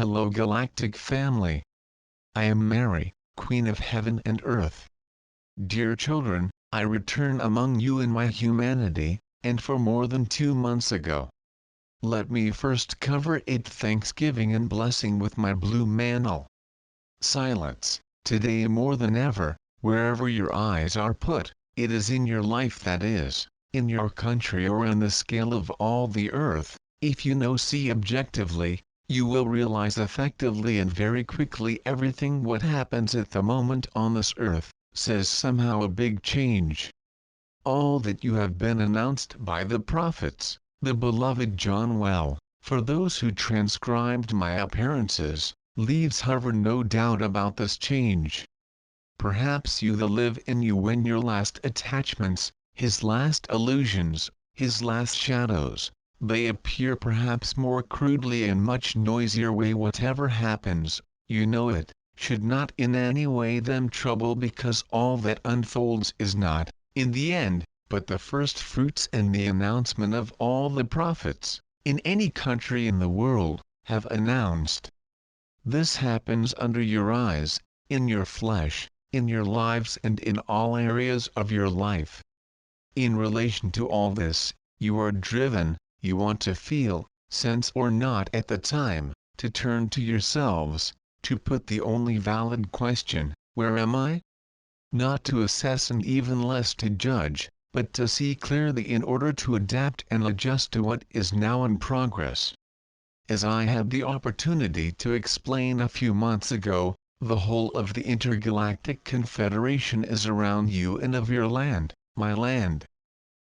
hello Galactic family. I am Mary, Queen of Heaven and Earth. Dear children, I return among you in my humanity, and for more than 2 months ago. Let me first cover it thanksgiving and blessing with my blue mantle. Silence, today more than ever, wherever your eyes are put, it is in your life that is, in your country or on the scale of all the earth. If you see objectively, you will realize effectively and very quickly everything what happens at the moment on this earth, says somehow a big change. All that you have been announced by the prophets, the beloved John well, for those who transcribed my appearances, leaves hover no doubt about this change. Perhaps you the live in you when your last attachments, his last illusions, his last shadows, they appear perhaps more crudely and much noisier way. Whatever happens, you know it, should not in any way them trouble, because all that unfolds is not, in the end, but the first fruits and the announcement of all the prophets, in any country in the world, have announced. This happens under your eyes, in your flesh, in your lives and in all areas of your life. In relation to all this, you are driven, you want to feel, sense or not at the time, to turn to yourselves, to put the only valid question, where am I? Not to assess and even less to judge, but to see clearly in order to adapt and adjust to what is now in progress. As I had the opportunity to explain a few months ago, the whole of the intergalactic confederation is around you and of your land, my land.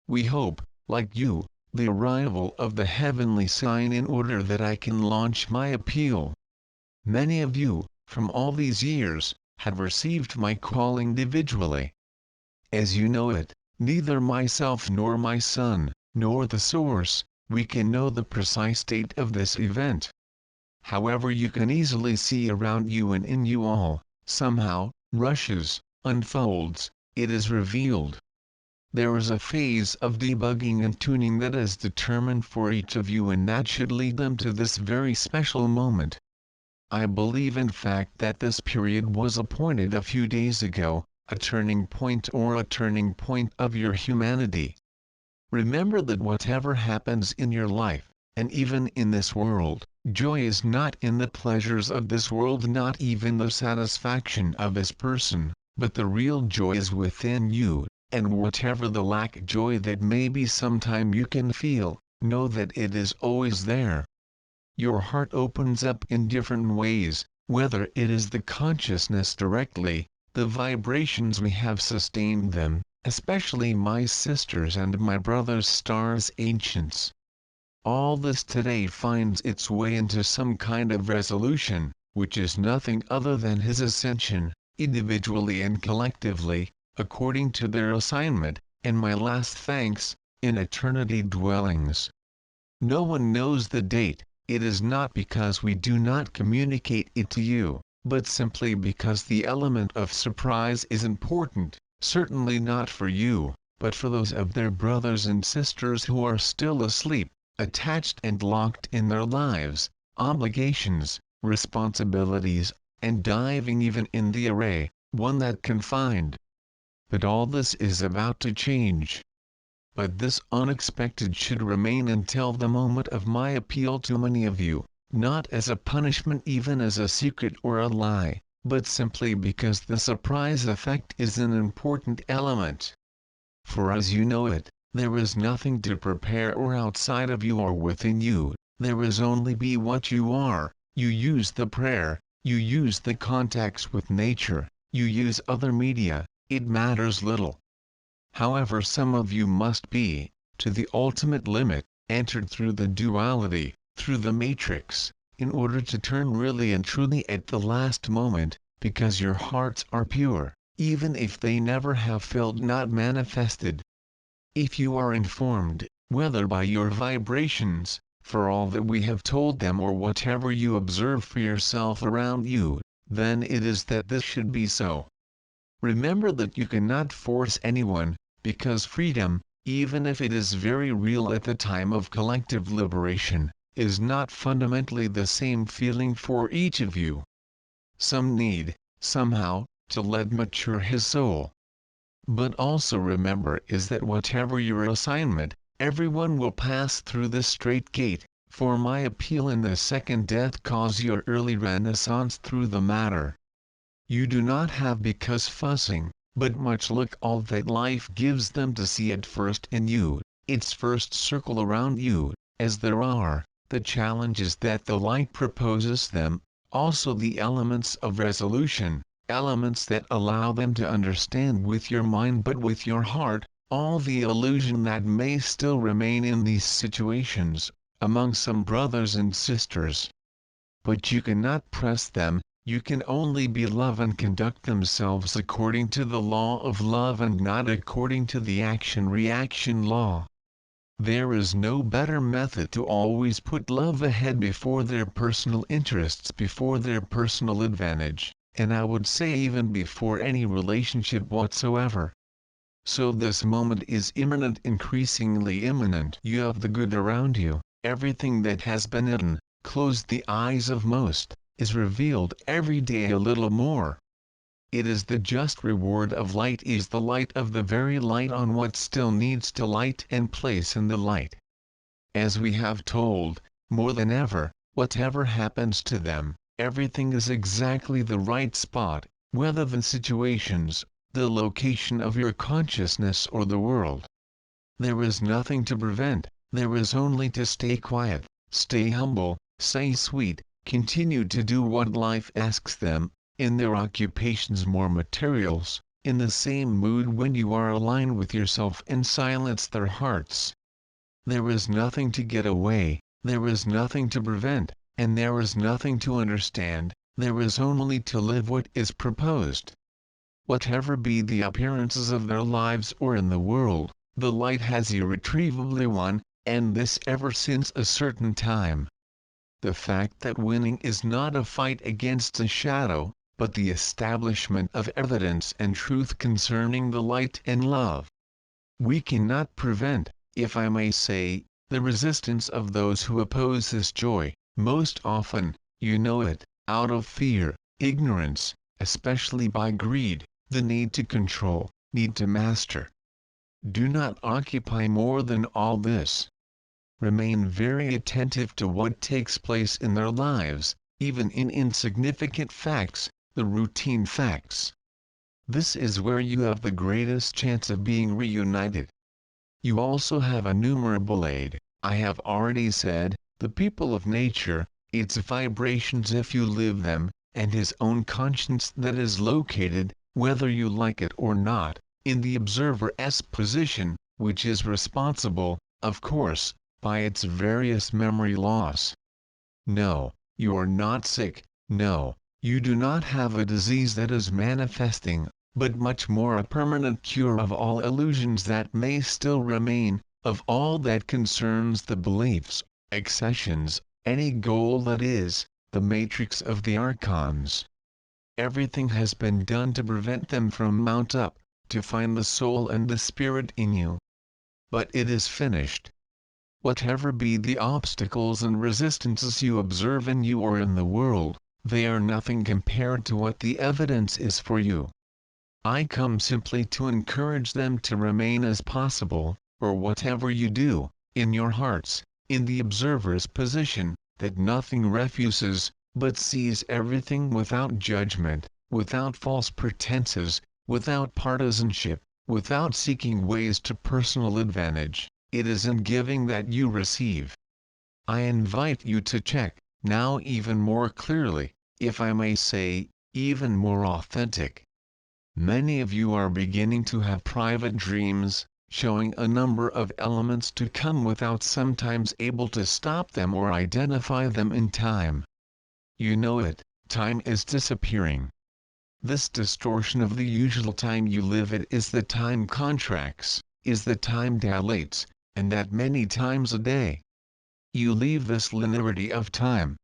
We hope, like you, the arrival of the heavenly sign in order that I can launch my appeal. Many of you, from all these years, have received my call individually. As you know it, neither myself nor my son, nor the source, we can know the precise date of this event. However, you can easily see around you and in you all, somehow, rushes, unfolds, it is revealed. There is a phase of debugging and tuning that is determined for each of you, and that should lead them to this very special moment. I believe in fact that this period was appointed a few days ago, a turning point or a turning point of your humanity. Remember that whatever happens in your life, and even in this world, joy is not in the pleasures of this world, not even the satisfaction of this person, but the real joy is within you. And whatever the lack joy that maybe sometime you can feel, know that it is always there. Your heart opens up in different ways, whether it is the consciousness directly, the vibrations we have sustained them, especially my sisters and my brothers stars ancients. All this today finds its way into some kind of resolution, which is nothing other than his ascension, individually and collectively, according to their assignment, and my last thanks, in eternity dwellings. No one knows the date. It is not because we do not communicate it to you, but simply because the element of surprise is important, certainly not for you, but for those of their brothers and sisters who are still asleep, attached and locked in their lives, obligations, responsibilities, and diving even in the array, one that confined. But all this is about to change. But this unexpected should remain until the moment of my appeal to many of you, not as a punishment, even as a secret or a lie, but simply because the surprise effect is an important element. For as you know it, there is nothing to prepare or outside of you or within you, there is only be what you are. You use the prayer, you use the contacts with nature, you use other media, it matters little. However, some of you must be, to the ultimate limit, entered through the duality, through the matrix, in order to turn really and truly at the last moment, because your hearts are pure, even if they never have felt not manifested. If you are informed, whether by your vibrations, for all that we have told them, or whatever you observe for yourself around you, then it is that this should be so. Remember that you cannot force anyone, because freedom, even if it is very real at the time of collective liberation, is not fundamentally the same feeling for each of you. Some need, somehow, to let mature his soul. But also remember is that whatever your assignment, everyone will pass through the straight gate, for my appeal in the second death cause your early renaissance through the matter. You do not have because fussing, but much look all that life gives them to see at first in you, its first circle around you, as there are, the challenges that the light proposes them, also the elements of resolution, elements that allow them to understand with your mind but with your heart, all the illusion that may still remain in these situations, among some brothers and sisters. But you cannot press them, you can only be love and conduct themselves according to the law of love and not according to the action-reaction law. There is no better method to always put love ahead before their personal interests, before their personal advantage, and I would say even before any relationship whatsoever. So this moment is imminent, increasingly imminent. You have the good around you, everything that has been hidden, closed the eyes of most, is revealed every day a little more. It is the just reward of light, is the light of the very light on what still needs to light and place in the light. As we have told, more than ever, whatever happens to them, everything is exactly the right spot, whether the situations, the location of your consciousness or the world. There is nothing to prevent, there is only to stay quiet, stay humble, stay sweet, continue to do what life asks them, in their occupations more materials, in the same mood when you are aligned with yourself and silence their hearts. There is nothing to get away, there is nothing to prevent, and there is nothing to understand, there is only to live what is proposed. Whatever be the appearances of their lives or in the world, the light has irretrievably won, and this ever since a certain time. The fact that winning is not a fight against a shadow, but the establishment of evidence and truth concerning the light and love. We cannot prevent, if I may say, the resistance of those who oppose this joy, most often, you know it, out of fear, ignorance, especially by greed, the need to control, need to master. Do not occupy more than all this. Remain very attentive to what takes place in their lives, even in insignificant facts, the routine facts. This is where you have the greatest chance of being reunited. You also have innumerable aid, I have already said, the people of nature, its vibrations if you live them, and his own conscience that is located, whether you like it or not, in the observer's position, which is responsible, of course, by its various memory loss. No, you are not sick, no, you do not have a disease that is manifesting, but much more a permanent cure of all illusions that may still remain, of all that concerns the beliefs, accessions, any goal that is, the matrix of the archons. Everything has been done to prevent them from mount up, to find the soul and the spirit in you. But it is finished. Whatever be the obstacles and resistances you observe in you or in the world, they are nothing compared to what the evidence is for you. I come simply to encourage them to remain as possible, or whatever you do, in your hearts, in the observer's position, that nothing refuses, but sees everything without judgment, without false pretenses, without partisanship, without seeking ways to personal advantage. It is in giving that you receive. I invite you to check, now even more clearly, if I may say, even more authentic. Many of you are beginning to have private dreams, showing a number of elements to come without sometimes able to stop them or identify them in time. You know it, time is disappearing. This distortion of the usual time you live it is the time contracts, is the time dilates, and that many times a day. You leave this linearity of time.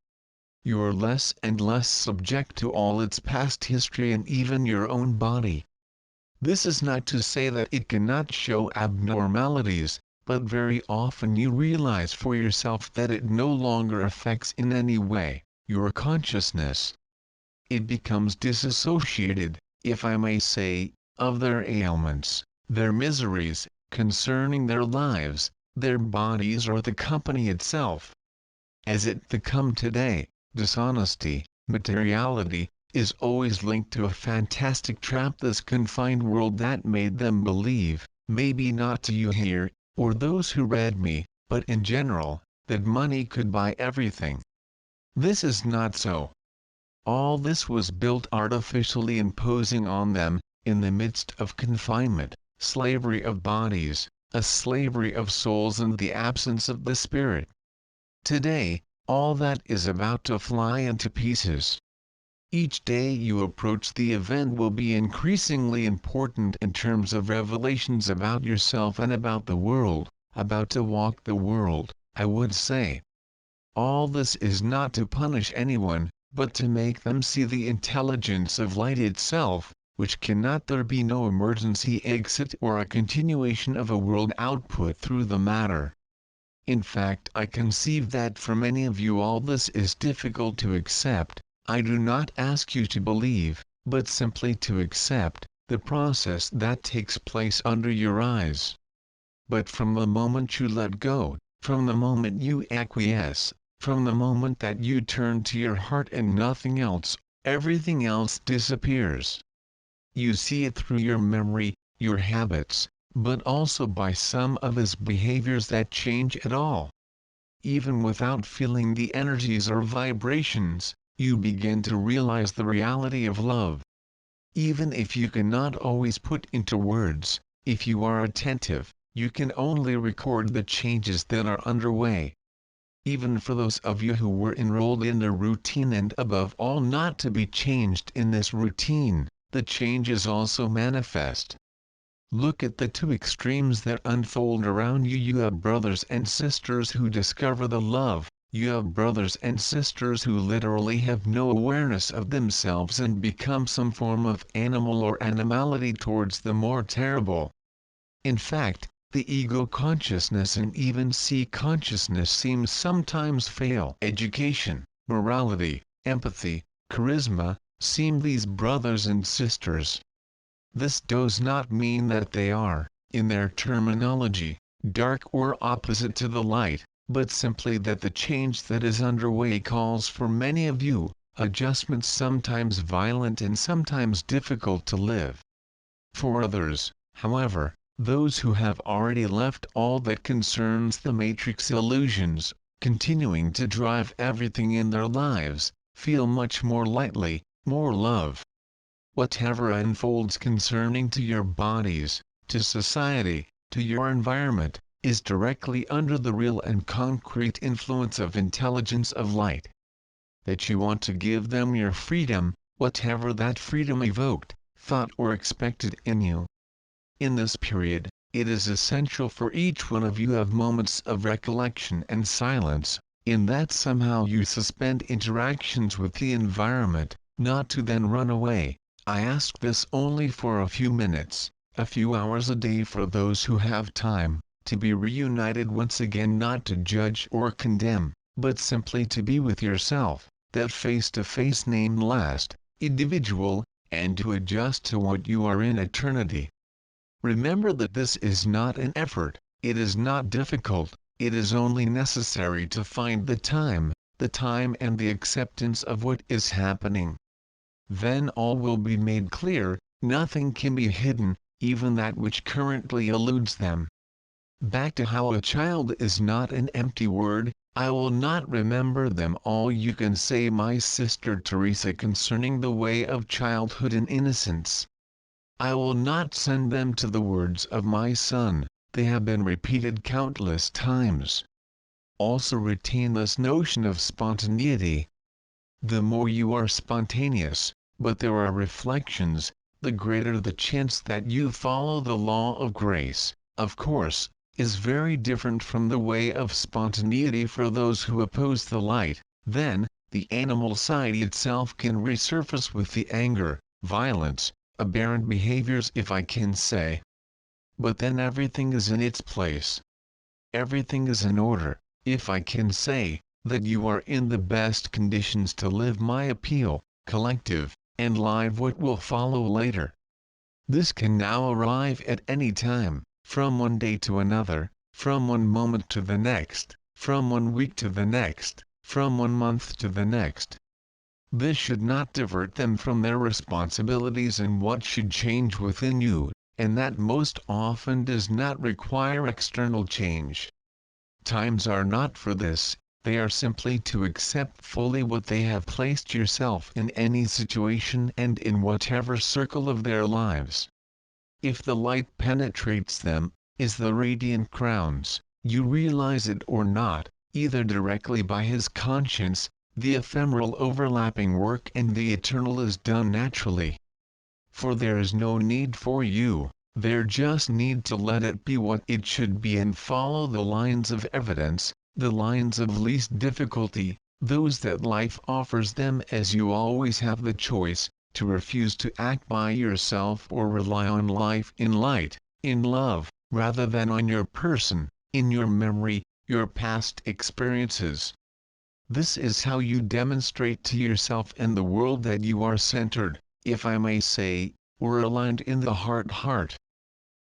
You are less and less subject to all its past history and even your own body. This is not to say that it cannot show abnormalities, but very often you realize for yourself that it no longer affects in any way your consciousness. It becomes disassociated, if I may say, of their ailments, their miseries, concerning their lives, their bodies or the company itself. As it become today, dishonesty, materiality, is always linked to a fantastic trap, this confined world that made them believe, maybe not to you here, or those who read me, but in general, that money could buy everything. This is not so. All this was built artificially, imposing on them, in the midst of confinement, slavery of bodies, a slavery of souls and the absence of the spirit. Today, all that is about to fly into pieces. Each day you approach the event will be increasingly important in terms of revelations about yourself and about the world, about to walk the world, I would say. All this is not to punish anyone, but to make them see the intelligence of light itself, which cannot there be no emergency exit or a continuation of a world output through the matter. In fact, I conceive that for many of you all this is difficult to accept. I do not ask you to believe, but simply to accept, the process that takes place under your eyes. But from the moment you let go, from the moment you acquiesce, from the moment that you turn to your heart and nothing else, everything else disappears. You see it through your memory, your habits, but also by some of his behaviors that change at all. Even without feeling the energies or vibrations, you begin to realize the reality of love. Even if you cannot always put into words, if you are attentive, you can only record the changes that are underway. Even for those of you who were enrolled in a routine and above all not to be changed in this routine, the changes also manifest. Look at the two extremes that unfold around you. You have brothers and sisters who discover the love. You have brothers and sisters who literally have no awareness of themselves and become some form of animal or animality towards the more terrible. In fact, the ego consciousness and even C consciousness seems sometimes fail. Education, morality, empathy, charisma, seem these brothers and sisters. This does not mean that they are, in their terminology, dark or opposite to the light, but simply that the change that is underway calls for many of you, adjustments sometimes violent and sometimes difficult to live. For others, however, those who have already left all that concerns the matrix illusions, continuing to drive everything in their lives, feel much more lightly, more love. Whatever unfolds concerning to your bodies, to society, to your environment, is directly under the real and concrete influence of intelligence of light. That you want to give them your freedom, whatever that freedom evoked, thought or expected in you. In this period, it is essential for each one of you have moments of recollection and silence, in that somehow you suspend interactions with the environment, not to then run away. I ask this only for a few minutes, a few hours a day for those who have time, to be reunited once again, not to judge or condemn, but simply to be with yourself, that face-to-face named last, individual, and to adjust to what you are in eternity. Remember that this is not an effort, it is not difficult, it is only necessary to find the time and the acceptance of what is happening. Then all will be made clear, nothing can be hidden, even that which currently eludes them. Back to how a child is not an empty word. I will not remember them all. You can say my sister Teresa concerning the way of childhood and innocence. I will not send them to the words of my son, they have been repeated countless times. Also retain this notion of spontaneity. The more you are spontaneous, but there are reflections, the greater the chance that you follow the law of grace, of course, is very different from the way of spontaneity for those who oppose the light. Then, the animal side itself can resurface with the anger, violence, aberrant behaviors, if I can say. But then everything is in its place. everything is in order. If I can say that you are in the best conditions to live my appeal, collective, and live what will follow later. This can now arrive at any time, from one day to another, from one moment to the next, from one week to the next, from one month to the next. This should not divert them from their responsibilities and what should change within you, and that most often does not require external change. Times are not for this, they are simply to accept fully what they have placed yourself in any situation and in whatever circle of their lives. If the light penetrates them, is the radiant crowns, you realize it or not, either directly by his conscience, the ephemeral overlapping work and the eternal is done naturally. For there is no need for you, there just need to let it be what it should be and follow the lines of evidence, the lines of least difficulty, those that life offers them, as you always have the choice, to refuse to act by yourself or rely on life in light, in love, rather than on your person, in your memory, your past experiences. This is how you demonstrate to yourself and the world that you are centered, if I may say, or aligned in the heart.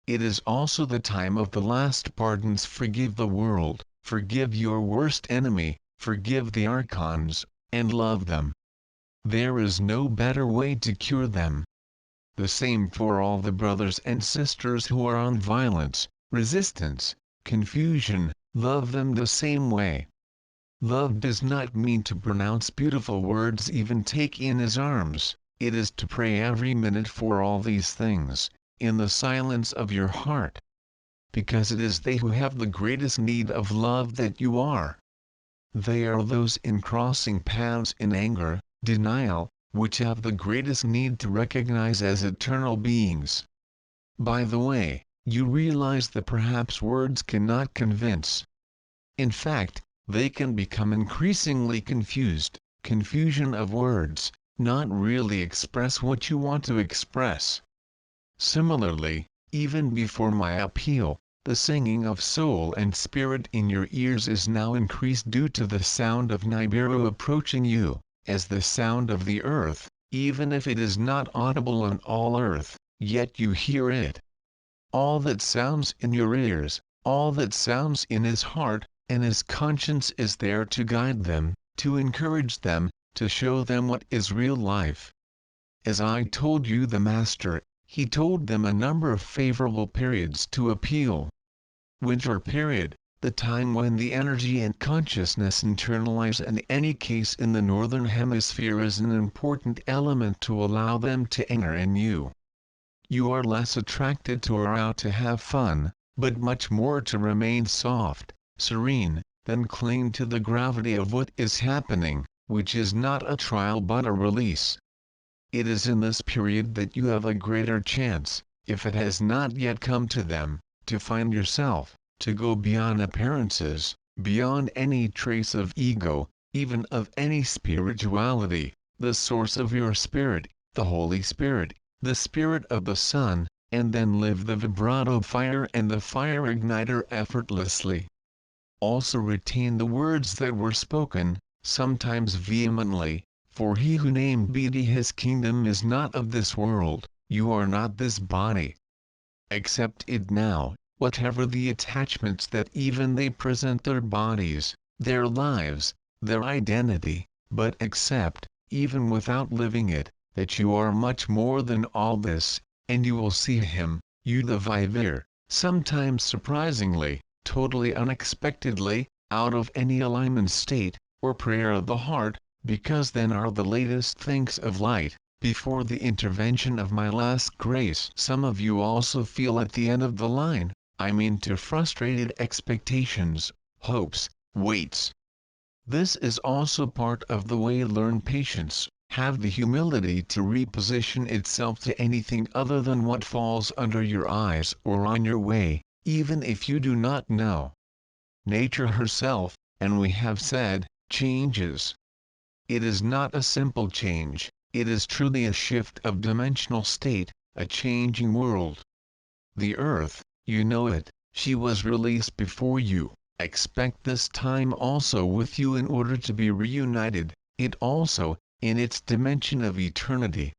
It is also the time of the last pardons. Forgive the world, forgive your worst enemy, forgive the archons, and love them. There is no better way to cure them. The same for all the brothers and sisters who are on violence, resistance, confusion, love them the same way. Love does not mean to pronounce beautiful words, even take in his arms, it is to pray every minute for all these things, in the silence of your heart. Because it is they who have the greatest need of love that you are. They are those in crossing paths in anger, denial, which have the greatest need to recognize as eternal beings. By the way, you realize that perhaps words cannot convince. In fact, they can become increasingly confused, confusion of words, not really express what you want to express. Similarly, even before my appeal, the singing of soul and spirit in your ears is now increased due to the sound of Nibiru approaching you, as the sound of the earth, even if it is not audible on all earth, yet you hear it. All that sounds in your ears, all that sounds in his heart, and his conscience is there to guide them, to encourage them, to show them what is real life. As I told you, the Master, he told them a number of favorable periods to appeal. Winter period, the time when the energy and consciousness internalize, and in any case in the northern hemisphere, is an important element to allow them to enter in you. You are less attracted to or out to have fun, but much more to remain soft, serene, then cling to the gravity of what is happening, which is not a trial but a release. It is in this period that you have a greater chance, if it has not yet come to them, to find yourself, to go beyond appearances, beyond any trace of ego, even of any spirituality, the source of your spirit, the Holy Spirit, the Spirit of the Sun, and then live the vibrato fire and the fire igniter effortlessly. Also retain the words that were spoken, sometimes vehemently, for he who named Buddha, his kingdom is not of this world, you are not this body. Accept it now, whatever the attachments that even they present their bodies, their lives, their identity, but accept, even without living it, that you are much more than all this, and you will see him, you the vivere, sometimes surprisingly, totally unexpectedly, out of any alignment state, or prayer of the heart, because then are the latest things of light, before the intervention of my last grace. Some of you also feel at the end of the line, I mean to frustrated expectations, hopes, waits. This is also part of the way. Learn patience, have the humility to reposition itself to anything other than what falls under your eyes or on your way, even if you do not know. Nature herself, and we have said, changes. It is not a simple change, it is truly a shift of dimensional state, a changing world. The earth, you know it, She was released before you. Expect this time also with you in order to be reunited, it also, in its dimension of eternity.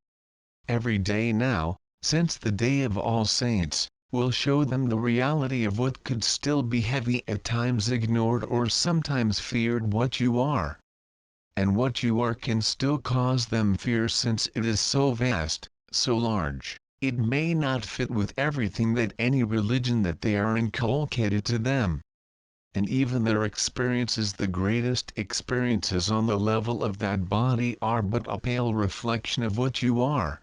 Every day now, since the day of All Saints, will show them the reality of what could still be heavy at times ignored or sometimes feared what you are. And what you are can still cause them fear since it is so vast, so large, it may not fit with everything that any religion that they are inculcated to them. And even their experiences, the greatest experiences on the level of that body, are but a pale reflection of what you are.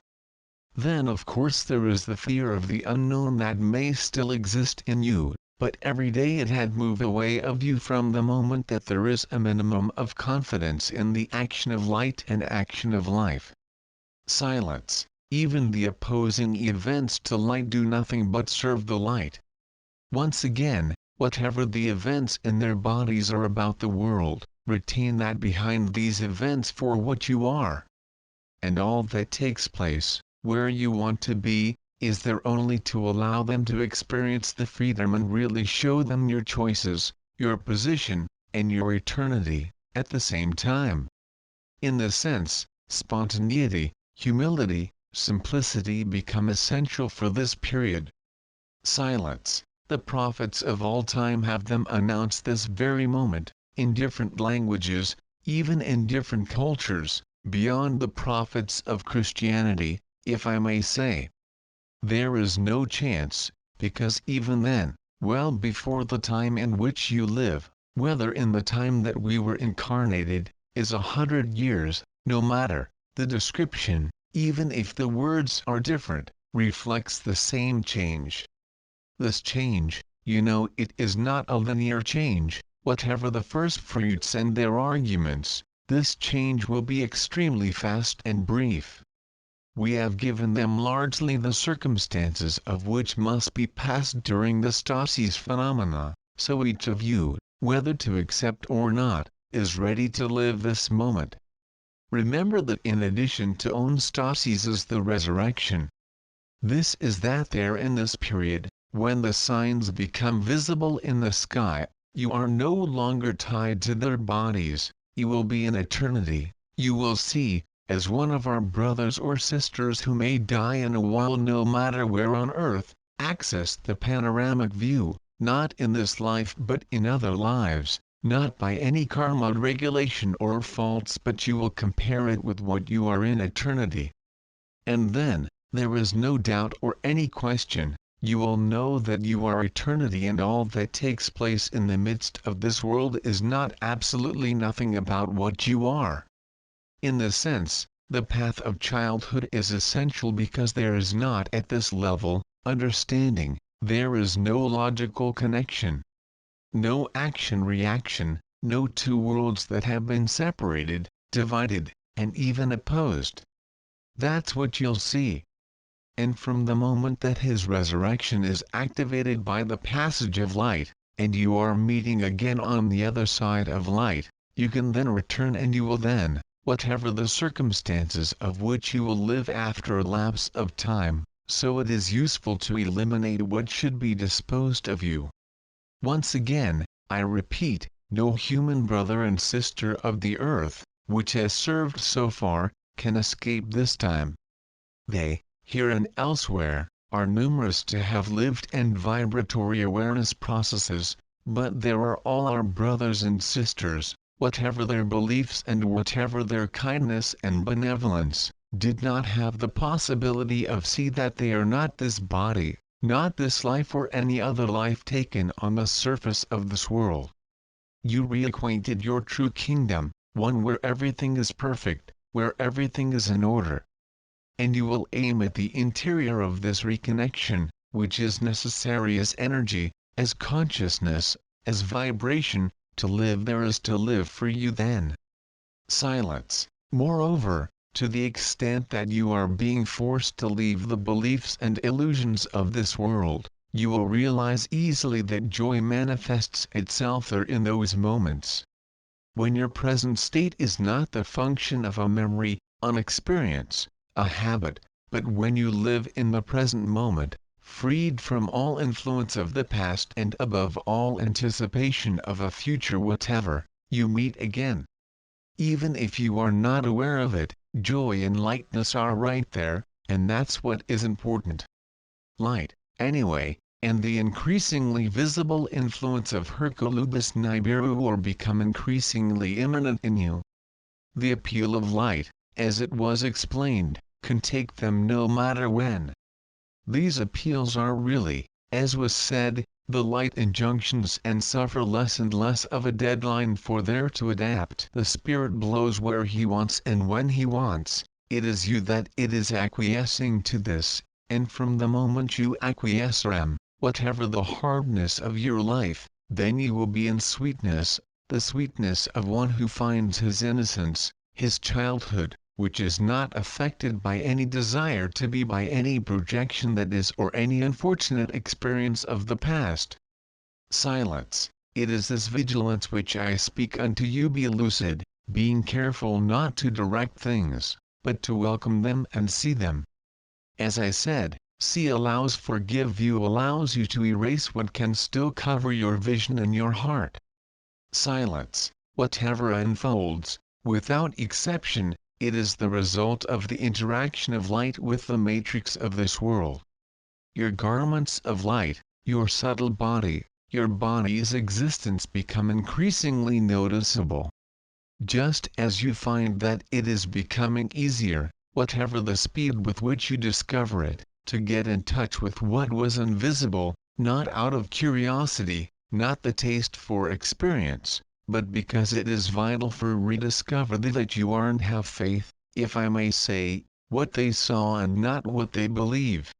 Then of course there is the fear of the unknown that may still exist in you, but every day it had moved away of you from the moment that there is a minimum of confidence in the action of light and action of life. Silence. Even the opposing events to light do nothing but serve the light. Once again, whatever the events in their bodies are about the world, retain that behind these events for what you are. And all that takes place, where you want to be, is there only to allow them to experience the freedom and really show them your choices, your position, and your eternity, at the same time. In this sense, spontaneity, humility, simplicity become essential for this period. Silence. The prophets of all time have them announced this very moment, in different languages, even in different cultures, beyond the prophets of Christianity, if I may say. There is no chance, because even then, well before the time in which you live, whether in the time that we were incarnated, is 100 years, no matter, the description, even if the words are different, reflects the same change. This change, you know, it is not a linear change, whatever the first fruits and their arguments, this change will be extremely fast and brief. We have given them largely the circumstances of which must be passed during the stasis phenomena, so each of you, whether to accept or not, is ready to live this moment. Remember that in addition to own stasis is the resurrection. This is that there in this period, when the signs become visible in the sky, you are no longer tied to their bodies, you will be in eternity, you will see, as one of our brothers or sisters who may die in a while no matter where on earth, access the panoramic view, not in this life but in other lives, not by any karma regulation or faults, but you will compare it with what you are in eternity. And then, there is no doubt or any question, you will know that you are eternity, and all that takes place in the midst of this world is not absolutely nothing about what you are. In this sense, the path of childhood is essential because there is not at this level, understanding, there is no logical connection. No action-reaction, no two worlds that have been separated, divided, and even opposed. That's what you'll see. And from the moment that his resurrection is activated by the passage of light, and you are meeting again on the other side of light, you can then return, and you will then, whatever the circumstances of which you will live after a lapse of time, so it is useful to eliminate what should be disposed of you. Once again, I repeat, no human brother and sister of the earth, which has served so far, can escape this time. They, here and elsewhere, are numerous to have lived and vibratory awareness processes, but there are all our brothers and sisters, whatever their beliefs and whatever their kindness and benevolence, did not have the possibility of see that they are not this body, not this life or any other life taken on the surface of this world. You reacquainted your true kingdom, one where everything is perfect, where everything is in order. And you will aim at the interior of this reconnection, which is necessary as energy, as consciousness, as vibration. To live there is to live for you then. Silence. Moreover, to the extent that you are being forced to leave the beliefs and illusions of this world, you will realize easily that joy manifests itself there in those moments. When your present state is not the function of a memory, an experience, a habit, but when you live in the present moment, freed from all influence of the past and above all anticipation of a future whatever, you meet again. Even if you are not aware of it, joy and lightness are right there, and that's what is important. Light, anyway, and the increasingly visible influence of Hercolubus Nibiru will become increasingly imminent in you. The appeal of light, as it was explained, can take them no matter when. These appeals are really, as was said, the light injunctions and suffer less and less of a deadline for there to adapt. The Spirit blows where he wants and when he wants, it is you that it is acquiescing to this, and from the moment you acquiesce whatever the hardness of your life, then you will be in sweetness, the sweetness of one who finds his innocence, his childhood, which is not affected by any desire to be by any projection that is or any unfortunate experience of the past. Silence, it is this vigilance which I speak unto you. Be lucid, being careful not to direct things, but to welcome them and see them. As I said, see allows forgive you allows you to erase what can still cover your vision in your heart. Silence, whatever unfolds, without exception, it is the result of the interaction of light with the matrix of this world. Your garments of light, your subtle body, your body's existence become increasingly noticeable. Just as you find that it is becoming easier, whatever the speed with which you discover it, to get in touch with what was invisible, not out of curiosity, not the taste for experience, but because it is vital for rediscover that you are and have faith, if I may say, what they saw and not what they believe.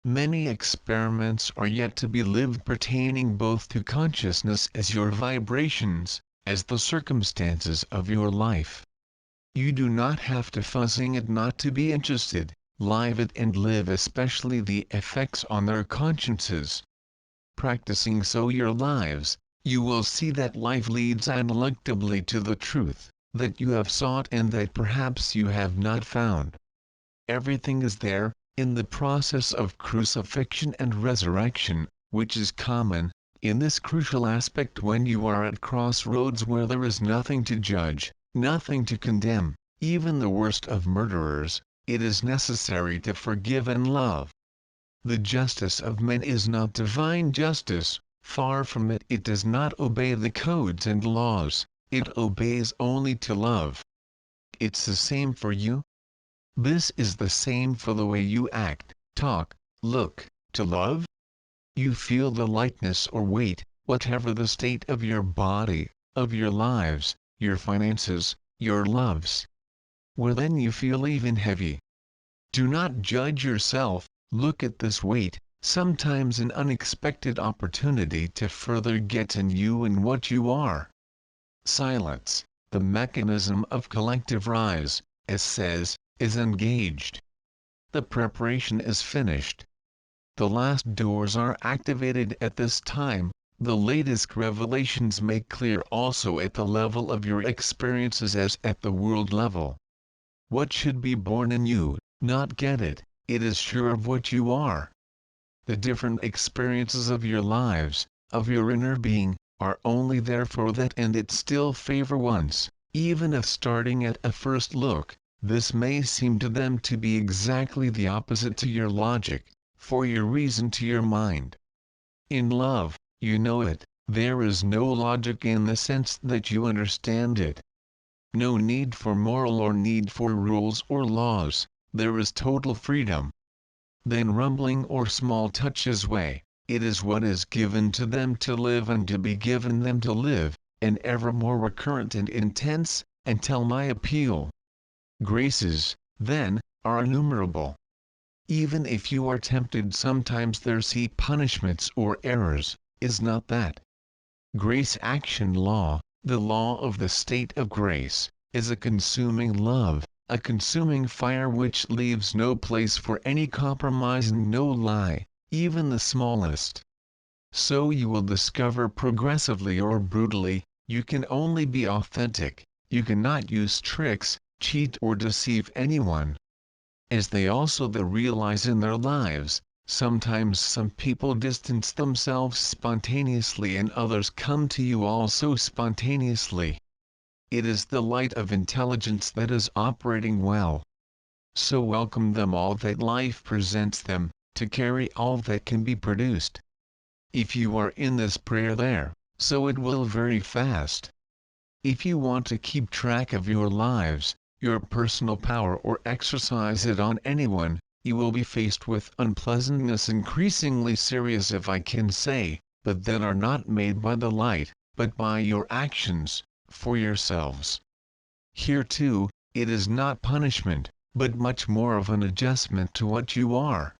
Many experiments are yet to be lived pertaining both to consciousness as your vibrations, as the circumstances of your life. You do not have to fuzzing it not to be interested, live it and live especially the effects on their consciences. Practicing so your lives, you will see that life leads ineluctably to the truth, that you have sought and that perhaps you have not found. Everything is there, in the process of crucifixion and resurrection, which is common, in this crucial aspect when you are at crossroads where there is nothing to judge, nothing to condemn, even the worst of murderers, it is necessary to forgive and love. The justice of men is not divine justice. Far from it. It does not obey the codes and laws, it obeys only to love. It's the same for you. This is the same for the way you act, talk, look, to love. You feel the lightness or weight, whatever the state of your body, of your lives, your finances, your loves. Well, then you feel even heavy. Do not judge yourself, look at this weight. Sometimes an unexpected opportunity to further get in you and what you are. Silence, the mechanism of collective rise, as says, is engaged. The preparation is finished. The last doors are activated at this time, the latest revelations make clear also at the level of your experiences as at the world level. What should be born in you, not get it, it is sure of what you are. The different experiences of your lives, of your inner being, are only there for that and it still favor once, even if starting at a first look, this may seem to them to be exactly the opposite to your logic, for your reason to your mind. In love, you know it, there is no logic in the sense that you understand it. No need for moral or need for rules or laws, there is total freedom. Then rumbling or small touches way, it is what is given to them to live and to be given them to live, and ever more recurrent and intense, until my appeal. Graces, then, are innumerable. Even if you are tempted sometimes there see punishments or errors, is not that. Grace action law, the law of the state of grace, is a consuming love, a consuming fire which leaves no place for any compromise and no lie, even the smallest. So you will discover progressively or brutally, you can only be authentic, you cannot use tricks, cheat or deceive anyone. As they also realize in their lives, Sometimes some people distance themselves spontaneously and others come to you also spontaneously. It is the light of intelligence that is operating well. So welcome them all that life presents them, to carry all that can be produced. If you are in this prayer there, so it will very fast. If you want to keep track of your lives, your personal power or exercise it on anyone, you will be faced with unpleasantness increasingly serious if I can say, but that are not made by the light, but by your actions, for yourselves. Here too, it is not punishment, but much more of an adjustment to what you are.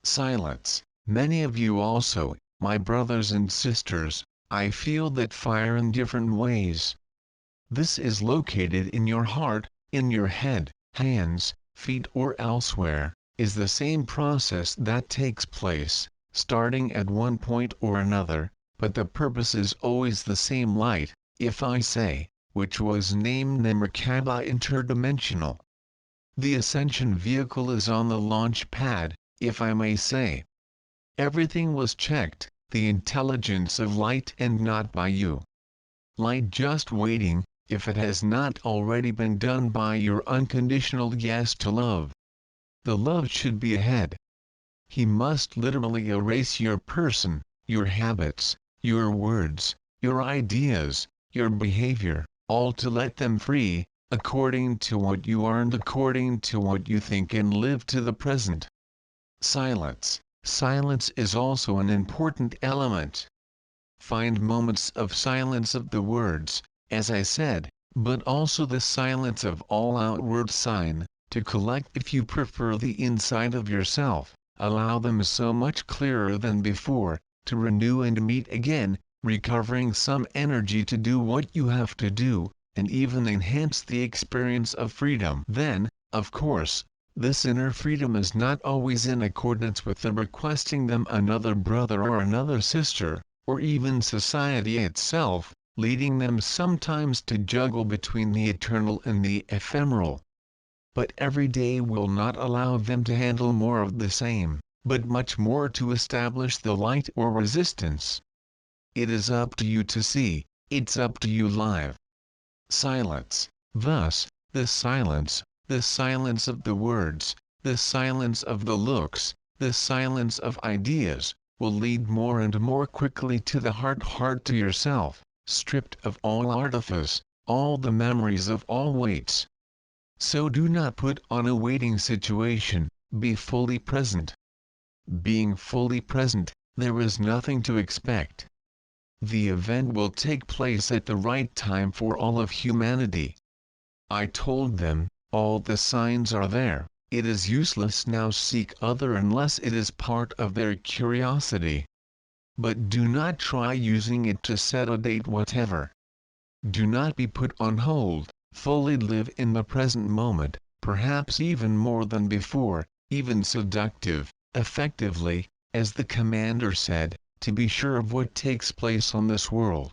Silence. Many of you also, my brothers and sisters, I feel that fire in different ways. This is located in your heart, in your head, hands, feet or elsewhere, is the same process that takes place, starting at one point or another, but the purpose is always the same light, if I say, which was named Merkaba interdimensional. The ascension vehicle is on the launch pad, if I may say. Everything was checked, the intelligence of light and not by you. Light just waiting, if it has not already been done by your unconditional yes to love. The love should be ahead. He must literally erase your person, your habits, your words, your ideas, your behavior, all to let them free, according to what you are and according to what you think and live to the present. Silence. Silence is also an important element. Find moments of silence of the words, as I said, but also the silence of all outward sign, to collect if you prefer the inside of yourself, allow them so much clearer than before, to renew and meet again, recovering some energy to do what you have to do, and even enhance the experience of freedom. Then, of course, this inner freedom is not always in accordance with the requesting them another brother or another sister, or even society itself, leading them sometimes to juggle between the eternal and the ephemeral. But every day will not allow them to handle more of the same, but much more to establish the light or resistance. It is up to you to see, it's up to you live. Silence. Thus, the silence of the words, the silence of the looks, the silence of ideas, will lead more and more quickly to the heart to yourself, stripped of all artifice, all the memories of all weights. So do not put on a waiting situation, be fully present. Being fully present, there is nothing to expect. The event will take place at the right time for all of humanity. I told them, all the signs are there, it is useless now seek other unless it is part of their curiosity. But do not try using it to set a date whatever. Do not be put on hold, fully live in the present moment, perhaps even more than before, even seductive, effectively, as the commander said, to be sure of what takes place on this world.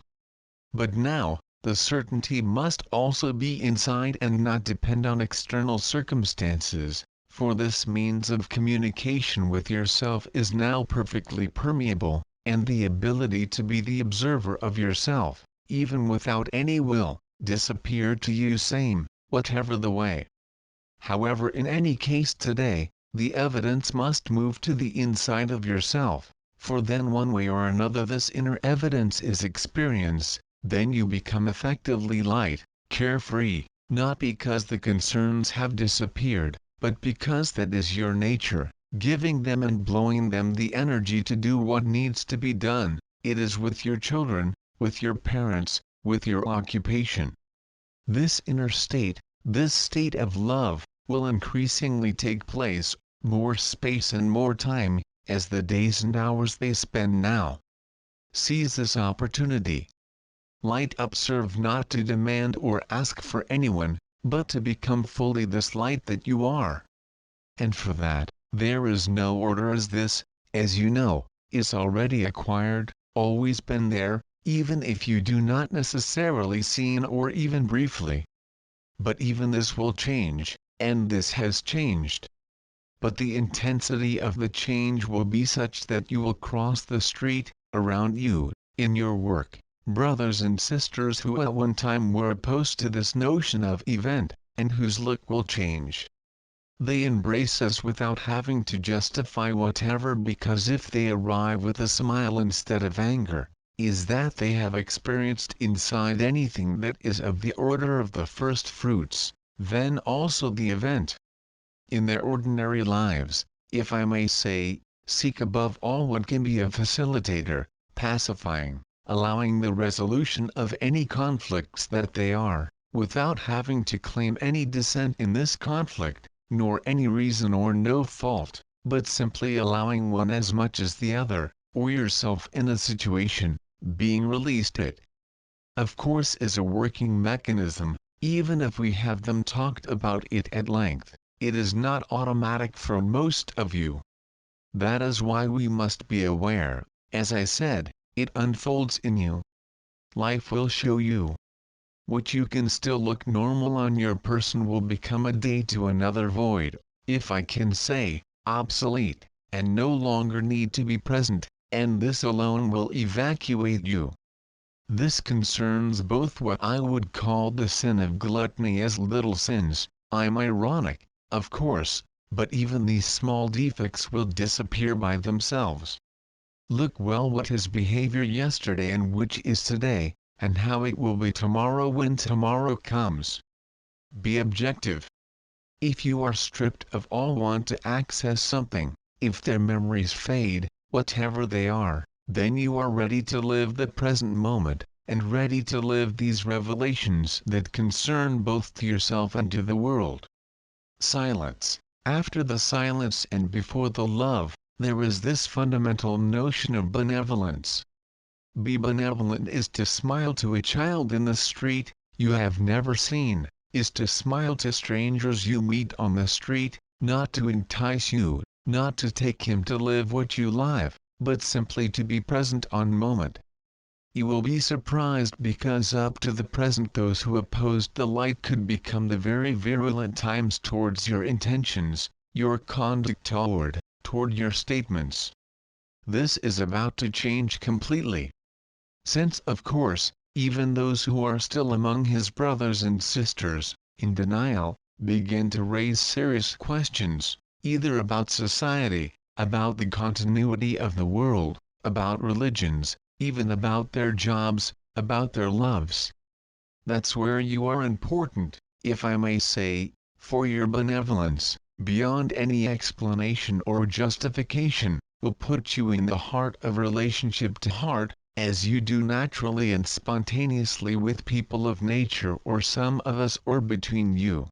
But now, the certainty must also be inside and not depend on external circumstances, for this means of communication with yourself is now perfectly permeable, and the ability to be the observer of yourself, even without any will, disappear to you same, whatever the way. However, in any case today, the evidence must move to the inside of yourself, for then one way or another this inner evidence is experienced, then you become effectively light, carefree, not because the concerns have disappeared, but because that is your nature, giving them and blowing them the energy to do what needs to be done. It is with your children, with your parents, with your occupation. This inner state, this state of love, will increasingly take place, more space and more time, as the days and hours they spend now. Seize this opportunity. Light up, serve not to demand or ask for anyone, but to become fully this light that you are. And for that, there is no order, as this, as you know, is already acquired, always been there, even if you do not necessarily seen or even briefly. But even this will change, and this has changed. but the intensity of the change will be such that you will cross the street, around you, in your work, brothers and sisters who at one time were opposed to this notion of event, and whose look will change. They embrace us without having to justify whatever, because if they arrive with a smile instead of anger, is that they have experienced inside anything that is of the order of the first fruits, then also the event. In their ordinary lives, if I may say, seek above all what can be a facilitator, pacifying, allowing the resolution of any conflicts that they are, without having to claim any dissent in this conflict, nor any reason or no fault, but simply allowing one as much as the other, or yourself in a situation, being released it. Of course is a working mechanism, even if we have them talked about it at length, it is not automatic for most of you. That is why we must be aware, as I said, it unfolds in you. Life will show you. What you can still look normal on your person will become a day to another void, if I can say, obsolete, and no longer need to be present, and this alone will evacuate you. This concerns both what I would call the sin of gluttony as little sins. I'm ironic, of course, but even these small defects will disappear by themselves. Look well what is behavior yesterday and which is today, and how it will be tomorrow when tomorrow comes. Be objective. If you are stripped of all want to access something, if their memories fade, whatever they are, then you are ready to live the present moment, and ready to live these revelations that concern both to yourself and to the world. Silence. After the silence and before the love, there is this fundamental notion of benevolence. Be benevolent is to smile to a child in the street you have never seen, is to smile to strangers you meet on the street, not to entice you, not to take him to live what you live, but simply to be present on moment. You will be surprised because up to the present those who opposed the light could become the very virulent times towards your intentions, your conduct toward your statements. This is about to change completely. Since of course, even those who are still among his brothers and sisters, in denial, begin to raise serious questions, either about society, about the continuity of the world, about religions, even about their jobs, about their loves. That's where you are important, if I may say, for your benevolence, beyond any explanation or justification, will put you in the heart of relationship to heart, as you do naturally and spontaneously with people of nature or some of us or between you.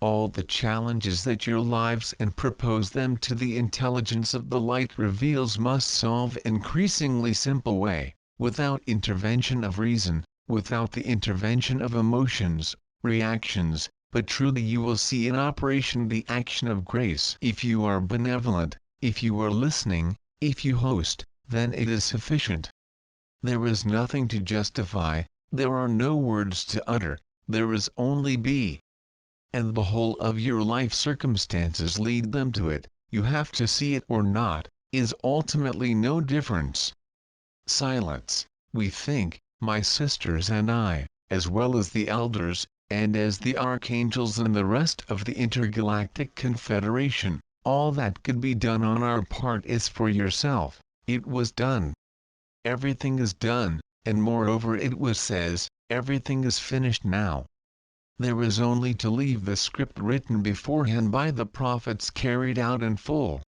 All the challenges that your lives and propose them to the intelligence of the light reveals must solve increasingly simple way, without intervention of reason, without the intervention of emotions, reactions, but truly you will see in operation the action of grace. If you are benevolent, if you are listening, if you host, then it is sufficient. There is nothing to justify, there are no words to utter, there is only be. And the whole of your life circumstances lead them to it, you have to see it or not, is ultimately no difference. Silence. We think, my sisters and I, as well as the elders, and as the archangels and the rest of the intergalactic confederation, all that could be done on our part is for yourself. It was done. Everything is done, and moreover it was says, everything is finished now. There is only to leave the script written beforehand by the prophets carried out in full.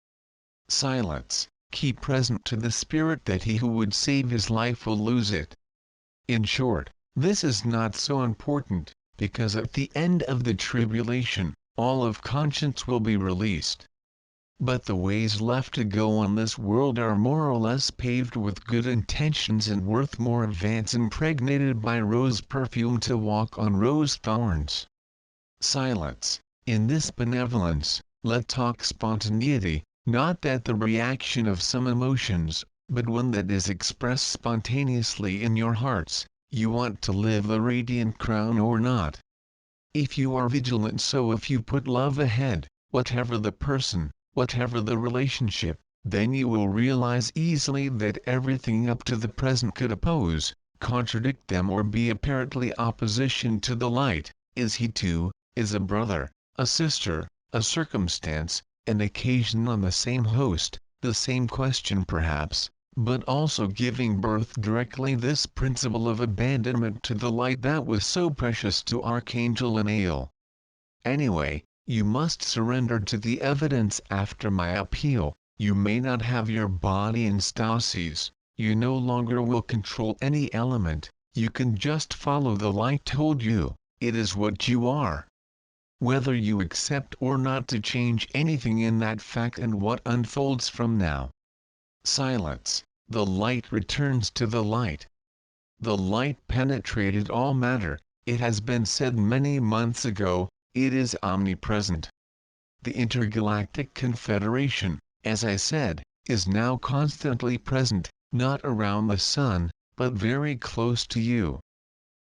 Silence. Keep present to the spirit that he who would save his life will lose it. In short, this is not so important, because at the end of the tribulation, all of conscience will be released. But the ways left to go on this world are more or less paved with good intentions and worth more advance impregnated by rose perfume to walk on rose thorns. Silence. In this benevolence, let talk spontaneity, not that the reaction of some emotions, but one that is expressed spontaneously in your hearts, you want to live the radiant crown or not. If you are vigilant, so if you put love ahead, whatever the person, whatever the relationship, then you will realize easily that everything up to the present could oppose, contradict them or be apparently opposition to the light. Is he too, is a brother, a sister, a circumstance, an occasion on the same host, the same question perhaps, but also giving birth directly this principle of abandonment to the light that was so precious to Archangel Anael. Anyway, you must surrender to the evidence after my appeal. You may not have your body in stasis, you no longer will control any element, you can just follow the light told you, it is what you are. Whether you accept or not to change anything in that fact and what unfolds from now. Silence, the light returns to the light. The light penetrated all matter, it has been said many months ago, it is omnipresent. The intergalactic confederation, as I said, is now constantly present, not around the sun, but very close to you.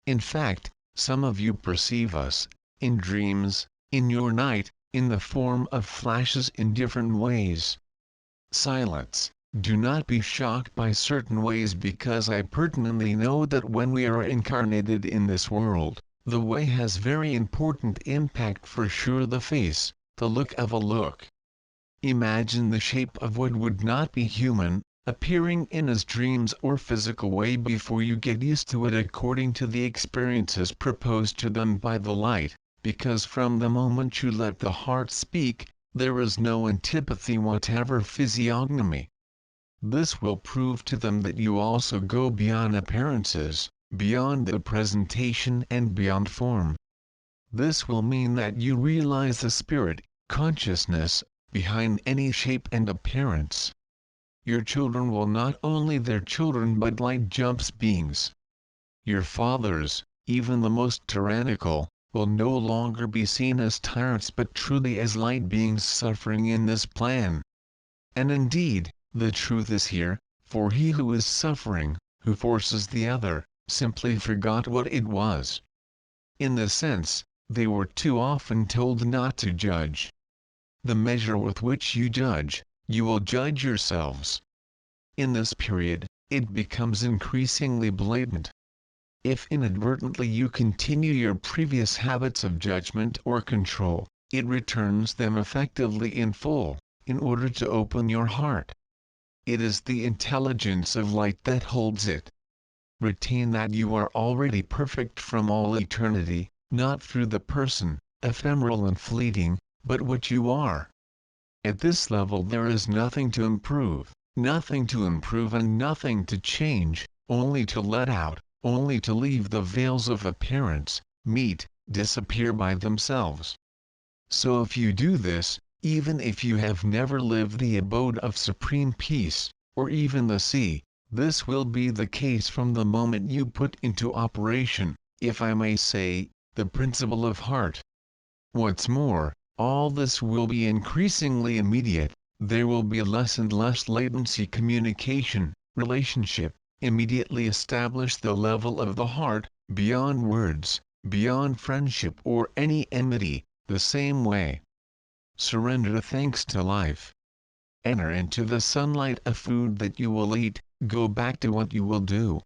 In fact, some of you perceive us, in dreams, in your night, in the form of flashes in different ways. Silence, do not be shocked by certain ways because I pertinently know that when we are incarnated in this world, the way has very important impact for sure the face, the look of a look. Imagine the shape of what would not be human, appearing in as dreams or physical way before you get used to it according to the experiences proposed to them by the light, because from the moment you let the heart speak, there is no antipathy whatever physiognomy. This will prove to them that you also go beyond appearances, beyond the presentation and beyond form. This will mean that you realize the spirit, consciousness, behind any shape and appearance. Your children will not only their children but light jumps beings. Your fathers, even the most tyrannical, will no longer be seen as tyrants but truly as light beings suffering in this plan. And indeed, the truth is here, for he who is suffering, who forces the other, simply forgot what it was. In the sense, they were too often told not to judge. The measure with which you judge, you will judge yourselves. In this period, it becomes increasingly blatant. If inadvertently you continue your previous habits of judgment or control, it returns them effectively in full, in order to open your heart. It is the intelligence of light that holds it. Retain that you are already perfect from all eternity, not through the person, ephemeral and fleeting, but what you are. At this level there is nothing to improve and nothing to change, only to let out, only to leave the veils of appearance, disappear by themselves. So if you do this, even if you have never lived the abode of supreme peace, or even the sea, this will be the case from the moment you put into operation, if I may say, the principle of heart. What's more, all this will be increasingly immediate, there will be less and less latency communication, relationship, immediately establish the level of the heart, beyond words, beyond friendship or any enmity, the same way. Surrender thanks to life. Enter into the sunlight of food that you will eat, go back to what you will do.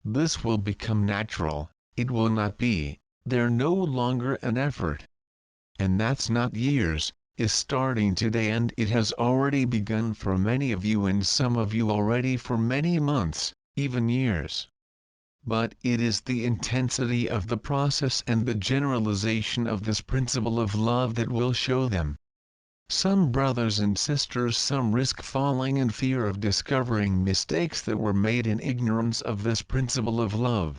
This will become natural, it will not be, there no longer an effort. And that's not years, is starting today and it has already begun for many of you and some of you already for many months, even years. But it is the intensity of the process and the generalization of this principle of love that will show them. Some brothers and sisters some risk falling in fear of discovering mistakes that were made in ignorance of this principle of love.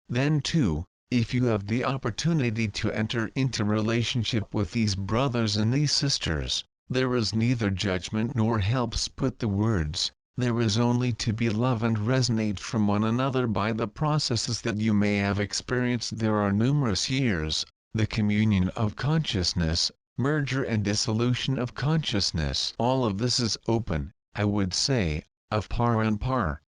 Then too, if you have the opportunity to enter into relationship with these brothers and these sisters, there is neither judgment nor helps put the words, there is only to be love and resonate from one another by the processes that you may have experienced. There are numerous years, the communion of consciousness, merger and dissolution of consciousness. All of this is open, I would say, of par and par.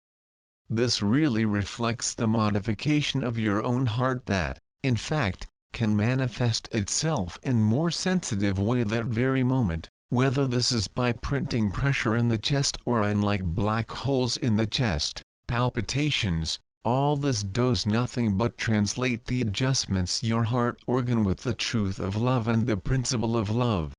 This really reflects the modification of your own heart that, in fact, can manifest itself in more sensitive way that very moment, Whether this is by printing pressure in the chest or unlike black holes in the chest, palpitations, all this does nothing but translate the adjustments your heart organ with the truth of love and the principle of love.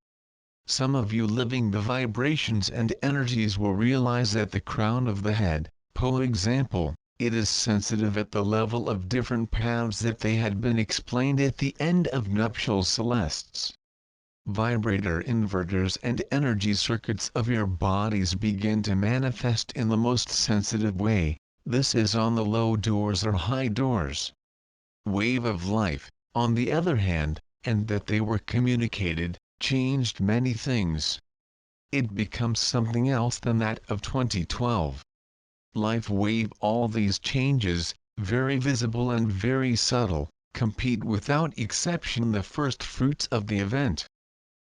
Some of you living the vibrations and energies will realize at the crown of the head, for example, it is sensitive at the level of different paths that they had been explained at the end of nuptial celestes. Vibrator inverters and energy circuits of your bodies begin to manifest in the most sensitive way. This is on the low doors or high doors. Wave of life, on the other hand, and that they were communicated, changed many things. It becomes something else than that of 2012. Life wave, all these changes, very visible and very subtle, compete without exception the first fruits of the event.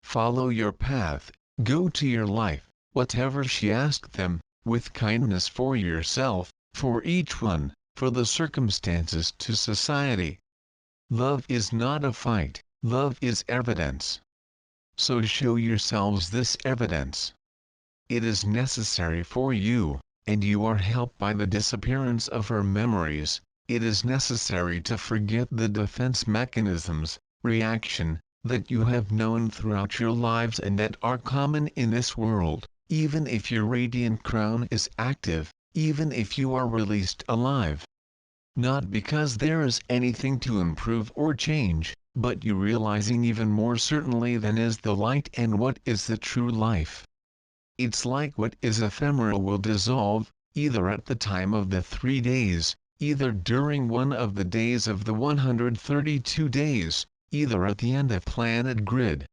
Follow your path, go to your life, whatever she asked them, with kindness for yourself, for each one, for the circumstances, to society. Love is not a fight, love is evidence. So show yourselves this evidence. It is necessary for you, and you are helped by the disappearance of her memories. It is necessary to forget the defense mechanisms, reaction, that you have known throughout your lives and that are common in this world, even if your radiant crown is active, even if you are released alive. Not because there is anything to improve or change, but you realizing even more certainly than is the light and what is the true life. It's like what is ephemeral will dissolve, either at the time of the 3 days, either during one of the days of the 132 days, either at the end of planet grid.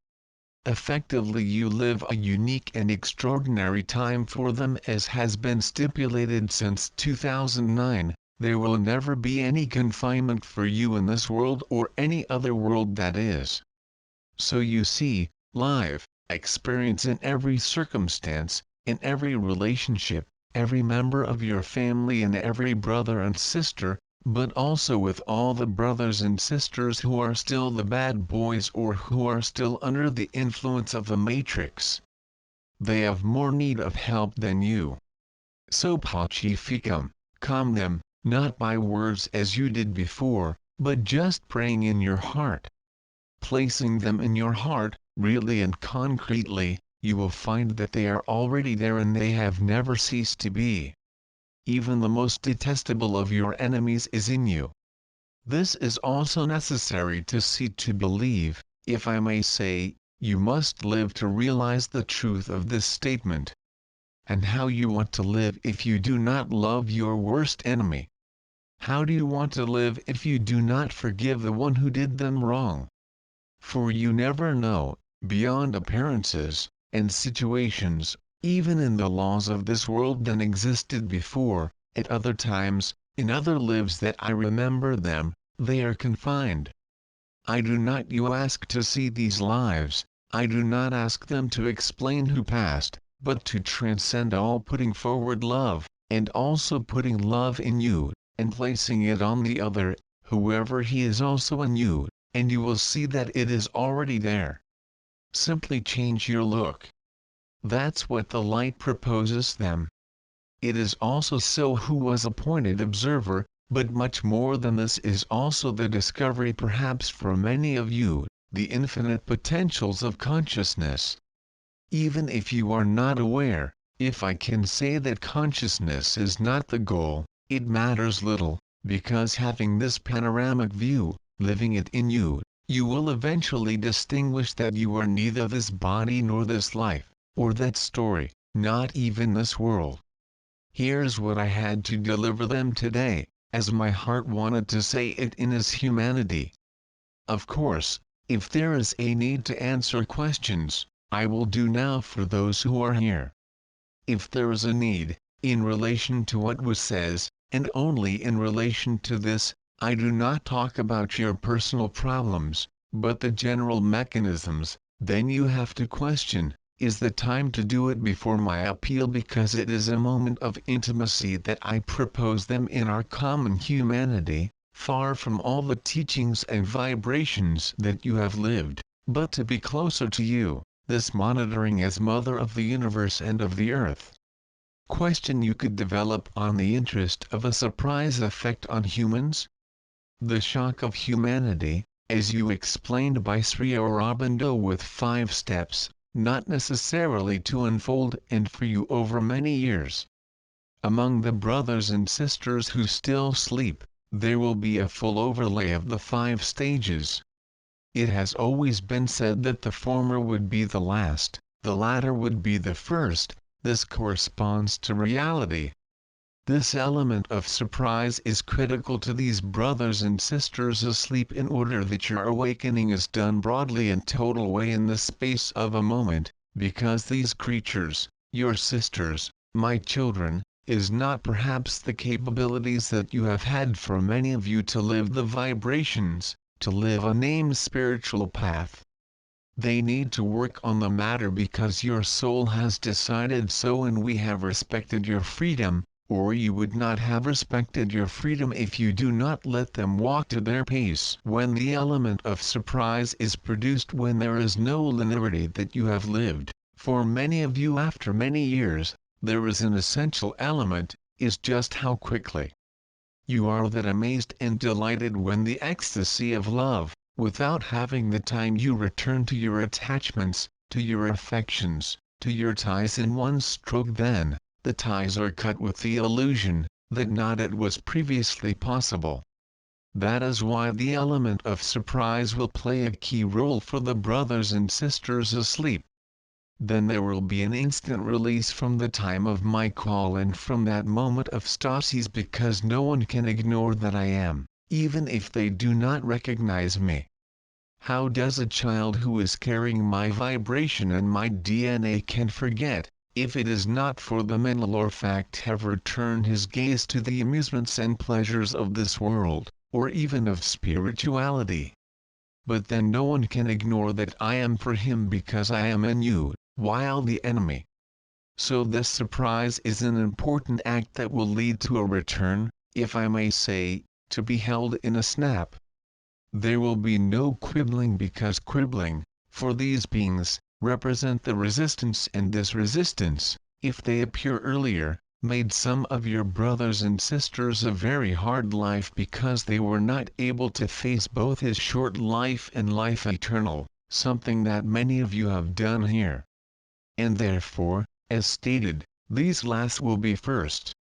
Effectively you live a unique and extraordinary time for them, as has been stipulated since 2009. There will never be any confinement for you in this world or any other world, that is. So you see, live, experience in every circumstance, in every relationship, every member of your family and every brother and sister, but also with all the brothers and sisters who are still the bad boys or who are still under the influence of the matrix. They have more need of help than you. So pacificum, calm them, not by words as you did before, but just praying in your heart. Placing them in your heart, really and concretely, you will find that they are already there and they have never ceased to be. Even the most detestable of your enemies is in you. This is also necessary to see, to believe, if I may say. You must live to realize the truth of this statement. And how you want to live if you do not love your worst enemy? How do you want to live if you do not forgive the one who did them wrong? For you never know, beyond appearances, and situations, even in the laws of this world than existed before, at other times, in other lives that I remember them, they are confined. I do not you ask to see these lives, I do not ask them to explain who passed, but to transcend all, putting forward love, and also putting love in you, and placing it on the other, whoever he is also in you, and you will see that it is already there. Simply change your look. That's what the light proposes them. It is also so who was appointed observer, but much more than this is also the discovery perhaps for many of you, the infinite potentials of consciousness. Even if you are not aware, if I can say that consciousness is not the goal, it matters little, because having this panoramic view, living it in you, you will eventually distinguish that you are neither this body nor this life, or that story, not even this world. Here's what I had to deliver them today, as my heart wanted to say it in its humanity. Of course, if there is a need to answer questions, I will do now for those who are here. If there is a need, in relation to what was says, and only in relation to this, I do not talk about your personal problems, but the general mechanisms, then you have to question, is the time to do it before my appeal, because it is a moment of intimacy that I propose them in our common humanity, far from all the teachings and vibrations that you have lived, but to be closer to you, this monitoring as mother of the universe and of the earth. Question you could develop on the interest of a surprise effect on humans? The shock of humanity, as you explained by Sri Aurobindo with 5 steps, not necessarily to unfold and for you over many years. Among the brothers and sisters who still sleep, there will be a full overlay of the 5 stages. It has always been said that the former would be the last, the latter would be the first. This corresponds to reality. This element of surprise is critical to these brothers and sisters asleep in order that your awakening is done broadly and total way in the space of a moment, because these creatures, your sisters, my children, is not perhaps the capabilities that you have had for many of you to live the vibrations, to live a named spiritual path. They need to work on the matter because your soul has decided so, and we have respected your freedom, or you would not have respected your freedom if you do not let them walk to their pace. When the element of surprise is produced, when there is no linearity that you have lived, for many of you after many years, there is an essential element, is just how quickly you are that amazed and delighted when the ecstasy of love, without having the time you return to your attachments, to your affections, to your ties in one stroke. Then, the ties are cut with the illusion that not it was previously possible. That is why the element of surprise will play a key role for the brothers and sisters asleep. Then there will be an instant release from the time of my call and from that moment of STARSEEDS, because no one can ignore that I am, even if they do not recognize me. How does a child who is carrying my vibration and my DNA can forget, if it is not for the mental or fact have returned his gaze to the amusements and pleasures of this world, or even of spirituality? But then no one can ignore that I am for him because I am in you, while the enemy. So this surprise is an important act that will lead to a return, if I may say, to be held in a snap. There will be no quibbling, because quibbling, for these beings, represent the resistance, and this resistance, if they appear earlier, made some of your brothers and sisters a very hard life, because they were not able to face both his short life and life eternal, something that many of you have done here. And therefore, as stated, these last will be first.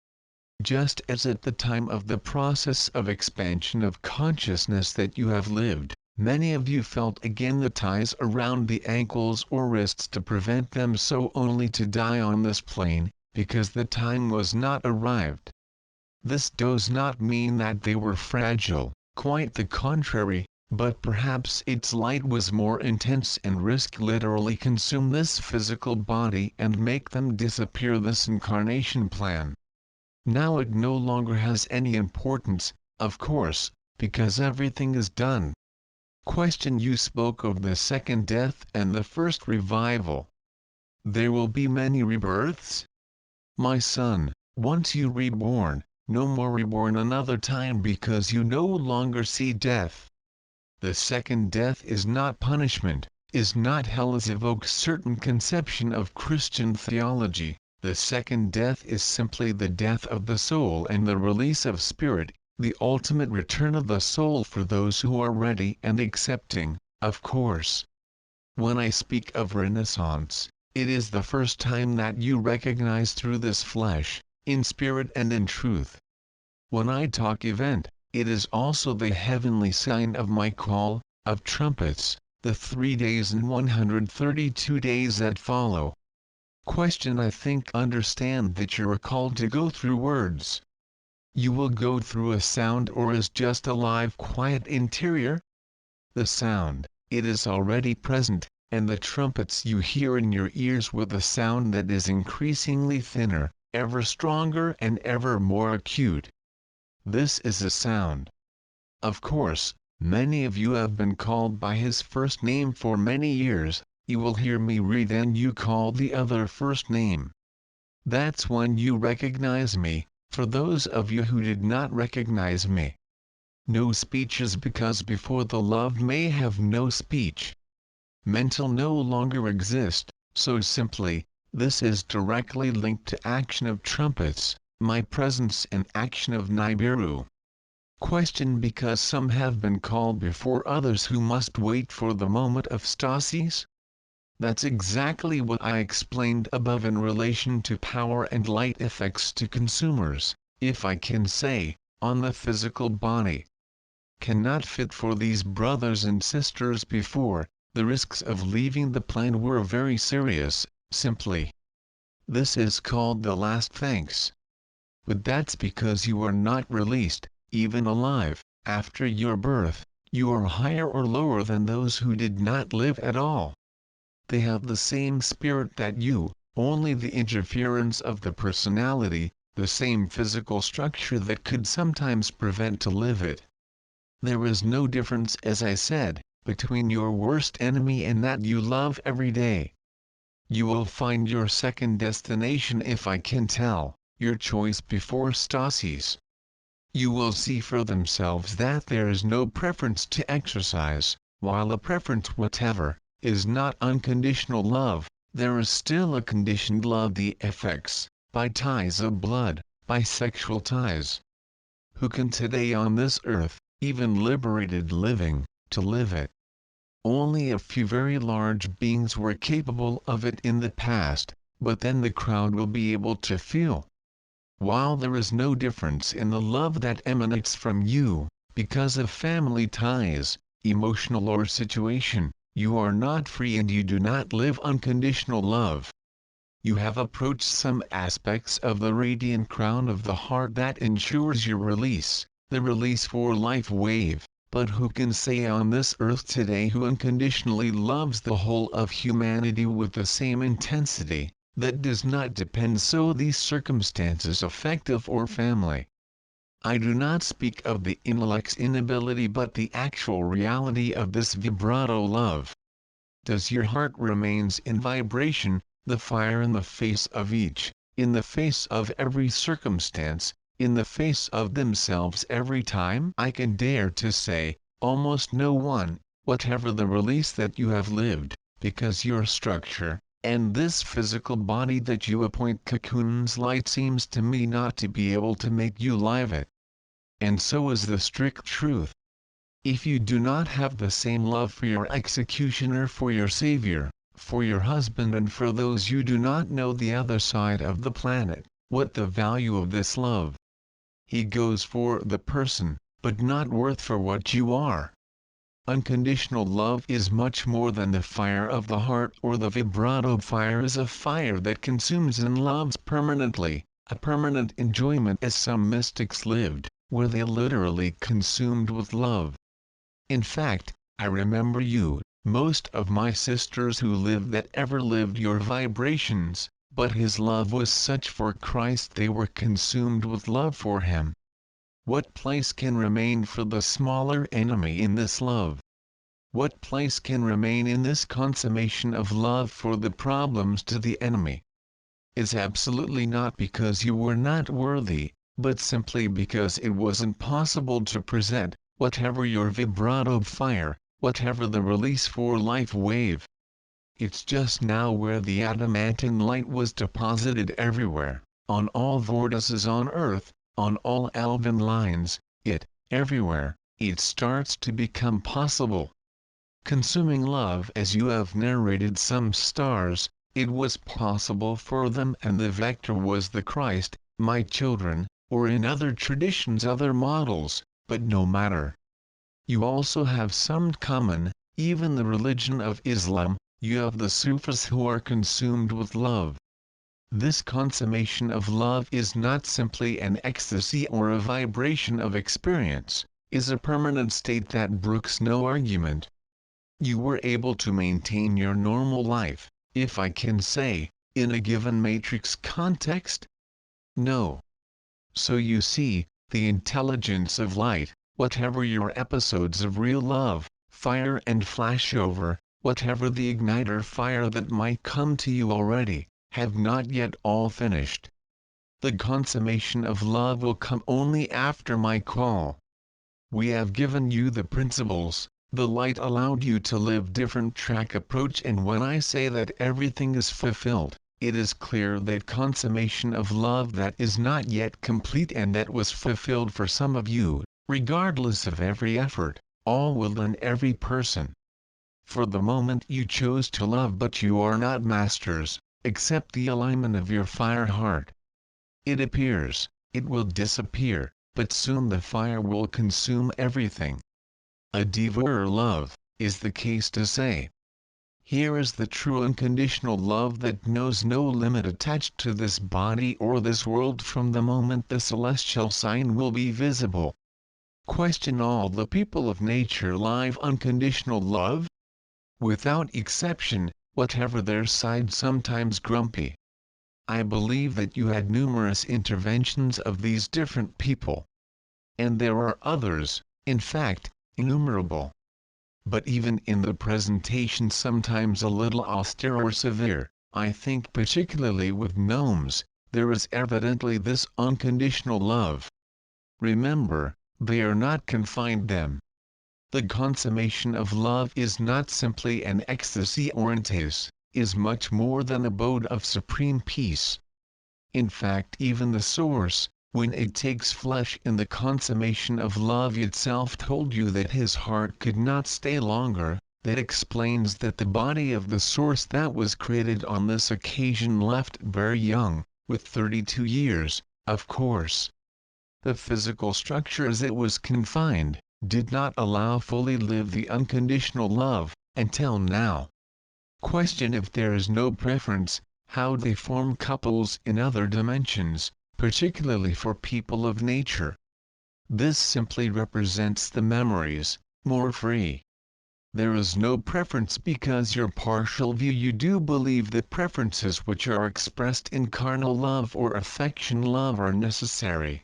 Just as at the time of the process of expansion of consciousness that you have lived, many of you felt again the ties around the ankles or wrists to prevent them so, only to die on this plane, because the time was not arrived. This does not mean that they were fragile, quite the contrary, but perhaps its light was more intense and risked literally consume this physical body and make them disappear this incarnation plan. Now it no longer has any importance, of course, because everything is done. Question: you spoke of the second death and the first revival. There will be many rebirths? My son, once you reborn, no more reborn another time, because you no longer see death. The second death is not punishment, is not hell as evokes certain conception of Christian theology. The second death is simply the death of the soul and the release of spirit, the ultimate return of the soul for those who are ready and accepting, of course. When I speak of renaissance, it is the first time that you recognize through this flesh, in spirit and in truth. When I talk event, it is also the heavenly sign of my call, of trumpets, the 3 days and 132 days that follow. Question: I think understand that you are called to go through words. You will go through a sound, or is just a live quiet interior? The sound, it is already present, and the trumpets you hear in your ears with a sound that is increasingly thinner, ever stronger and ever more acute. This is a sound. Of course, many of you have been called by his first name for many years. You will hear me read and you call the other first name. That's when you recognize me, for those of you who did not recognize me. No speeches, because before the love may have no speech. mental no longer exist, so simply, this is directly linked to action of trumpets, my presence and action of Nibiru. Question: because some have been called before others who must wait for the moment of stasis? That's exactly what I explained above in relation to power and light effects to consumers, if I can say, on the physical body. Cannot fit for these brothers and sisters before, the risks of leaving the plane were very serious, simply. This is called the last thanks. But that's because you are not released, even alive, after your birth, you are higher or lower than those who did not live at all. They have the same spirit that you, only the interference of the personality, the same physical structure that could sometimes prevent to live it. There is no difference, as I said, between your worst enemy and that you love every day. You will find your second destination, if I can tell, your choice before stasis. You will see for themselves that there is no preference to exercise, while a preference whatever, is not unconditional love, there is still a conditioned love, the effects, by ties of blood, by sexual ties. Who can today on this earth, even liberated living, to live it? Only a few very large beings were capable of it in the past, but then the crowd will be able to feel. While there is no difference in the love that emanates from you, because of family ties, emotional or situation, you are not free and you do not live unconditional love. You have approached some aspects of the radiant crown of the heart that ensures your release, the release for life wave, but who can say on this earth today who unconditionally loves the whole of humanity with the same intensity, that does not depend so these circumstances affective or family. I do not speak of the intellect's inability but the actual reality of this vibrato love. Does your heart remains in vibration, the fire in the face of each, in the face of every circumstance, in the face of themselves every time? I can dare to say, almost no one, whatever the release that you have lived, because your structure, and this physical body that you appoint cocoons light seems to me not to be able to make you live it. And so is the strict truth. If you do not have the same love for your executioner, for your savior, for your husband and for those you do not know the other side of the planet, what the value of this love? He goes for the person, but not worth for what you are. Unconditional love is much more than the fire of the heart or the vibrato fire is a fire that consumes and loves permanently, a permanent enjoyment as some mystics lived, where they literally consumed with love. In fact, I remember you, most of my sisters who lived that ever lived your vibrations, but his love was such for Christ they were consumed with love for him. What place can remain for the smaller enemy in this love? What place can remain in this consummation of love for the problems to the enemy? It's absolutely not because you were not worthy, but simply because it wasn't possible to present, whatever your vibrato fire, whatever the release for life wave. It's just now where the adamantine light was deposited everywhere, on all vortices on earth, on all Alvan lines, everywhere, it starts to become possible. Consuming love, as you have narrated some stars, it was possible for them and the vector was the Christ, my children, or in other traditions other models, but no matter. You also have some common, even the religion of Islam, you have the Sufis who are consumed with love. This consummation of love is not simply an ecstasy or a vibration of experience, is a permanent state that brooks no argument. You were able to maintain your normal life, if I can say, in a given matrix context? No. So you see, the intelligence of light, whatever your episodes of real love, fire and flashover, whatever the igniter fire that might come to you already, have not yet all finished. The consummation of love will come only after my call. We have given you the principles, The light allowed you to live different track approach, and when I say that everything is fulfilled, it is clear that consummation of love that is not yet complete and that was fulfilled for some of you, regardless of every effort, all will in every person. For the moment you chose to love, but you are not masters, accept the alignment of your fire heart. It appears, it will disappear, but soon the fire will consume everything. A devour love, is the case to say. Here is the true unconditional love that knows no limit attached to this body or this world from the moment the celestial sign will be visible. Question all the people of nature live unconditional love? Without exception, whatever their side sometimes grumpy. I believe that you had numerous interventions of these different people. And there are others, in fact, innumerable. But even in the presentation sometimes a little austere or severe, I think particularly with gnomes, there is evidently this unconditional love. Remember, they are not confined them. The consummation of love is not simply an ecstasy or entasis, is much more than abode of supreme peace. In fact, even the source, when it takes flesh in the consummation of love itself, told you that his heart could not stay longer. That explains that the body of the source that was created on this occasion left very young, with 32 years, of course. The physical structure as it was confined, did not allow fully live the unconditional love, until now. Question: if there is no preference, how they form couples in other dimensions, particularly for people of nature. This simply represents the memories, more free. There is no preference because your partial view, you do believe that preferences which are expressed in carnal love or affection love are necessary.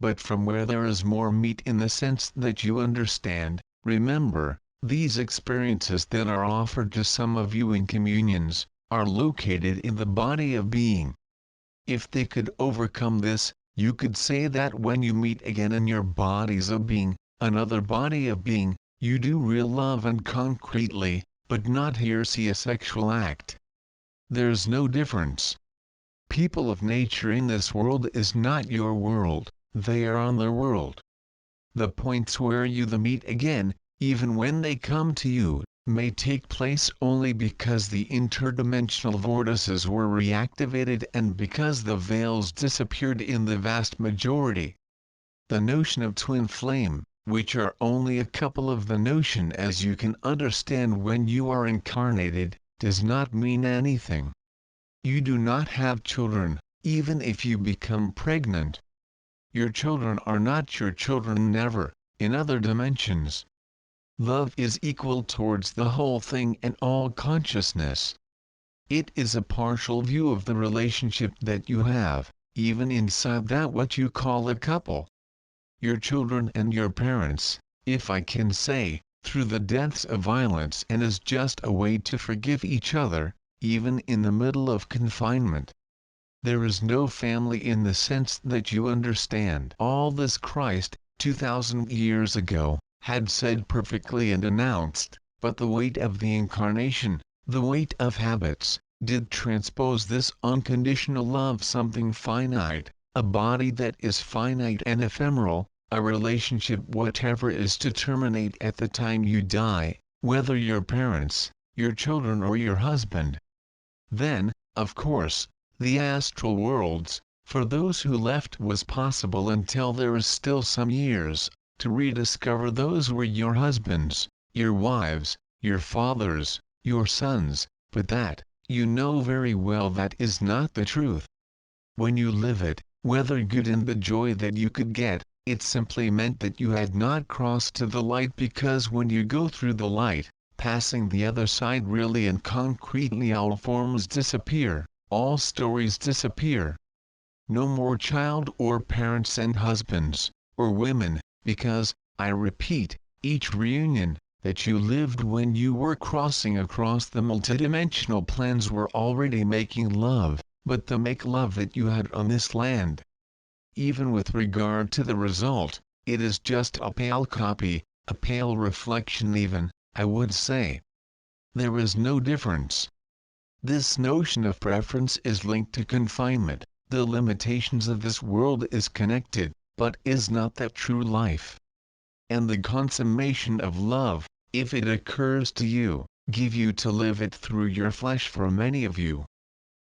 But from where there is more meat in the sense that you understand, remember, these experiences that are offered to some of you in communions, are located in the body of being. If they could overcome this, you could say that when you meet again in your bodies of being, another body of being, you do real love and concretely, but not here see a sexual act. There's no difference. People of nature in this world is not your world, they are on their world. The points where you the meet again, even when they come to you, may take place only because the interdimensional vortices were reactivated and because the veils disappeared in the vast majority. The notion of twin flame, which are only a couple of the notion as you can understand when you are incarnated, does not mean anything. You do not have children, even if you become pregnant. Your children are not your children never, in other dimensions. Love is equal towards the whole thing and all consciousness. It is a partial view of the relationship that you have, even inside that what you call a couple. Your children and your parents, if I can say, through the deaths of violence, and is just a way to forgive each other, even in the middle of confinement. There is no family in the sense that you understand. All this Christ, 2000 years ago, had said perfectly and announced, but the weight of the incarnation, the weight of habits, did transpose this unconditional love something finite, a body that is finite and ephemeral, a relationship whatever is to terminate at the time you die, whether your parents, your children or your husband. Then, of course, the astral worlds, for those who left was possible until there is still some years, to rediscover those were your husbands, your wives, your fathers, your sons, but that, you know very well that is not the truth. When you live it, whether good in the joy that you could get, it simply meant that you had not crossed to the light, because when you go through the light, passing the other side really and concretely, all forms disappear, all stories disappear. No more child or parents and husbands, or women, because, I repeat, each reunion that you lived when you were crossing across the multidimensional planes were already making love, but the make love that you had on this land. Even with regard to the result, it is just a pale copy, a pale reflection even, I would say. There is no difference. This notion of preference is linked to confinement, the limitations of this world is connected, but is not that true life? And the consummation of love, if it occurs to you, give you to live it through your flesh for many of you.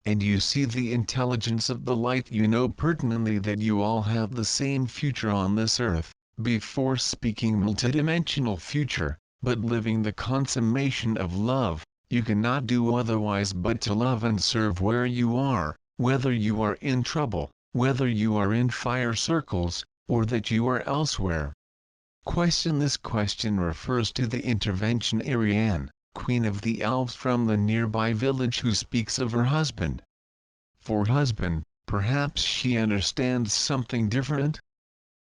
And you see the intelligence of the light, you know pertinently that you all have the same future on this earth, before speaking multidimensional future, but living the consummation of love, you cannot do otherwise but to love and serve where you are, whether you are in trouble, whether you are in fire circles, or that you are elsewhere. This question refers to the intervention SIRIAN, queen of the elves from the nearby village, who speaks of her husband. For husband, perhaps she understands something different?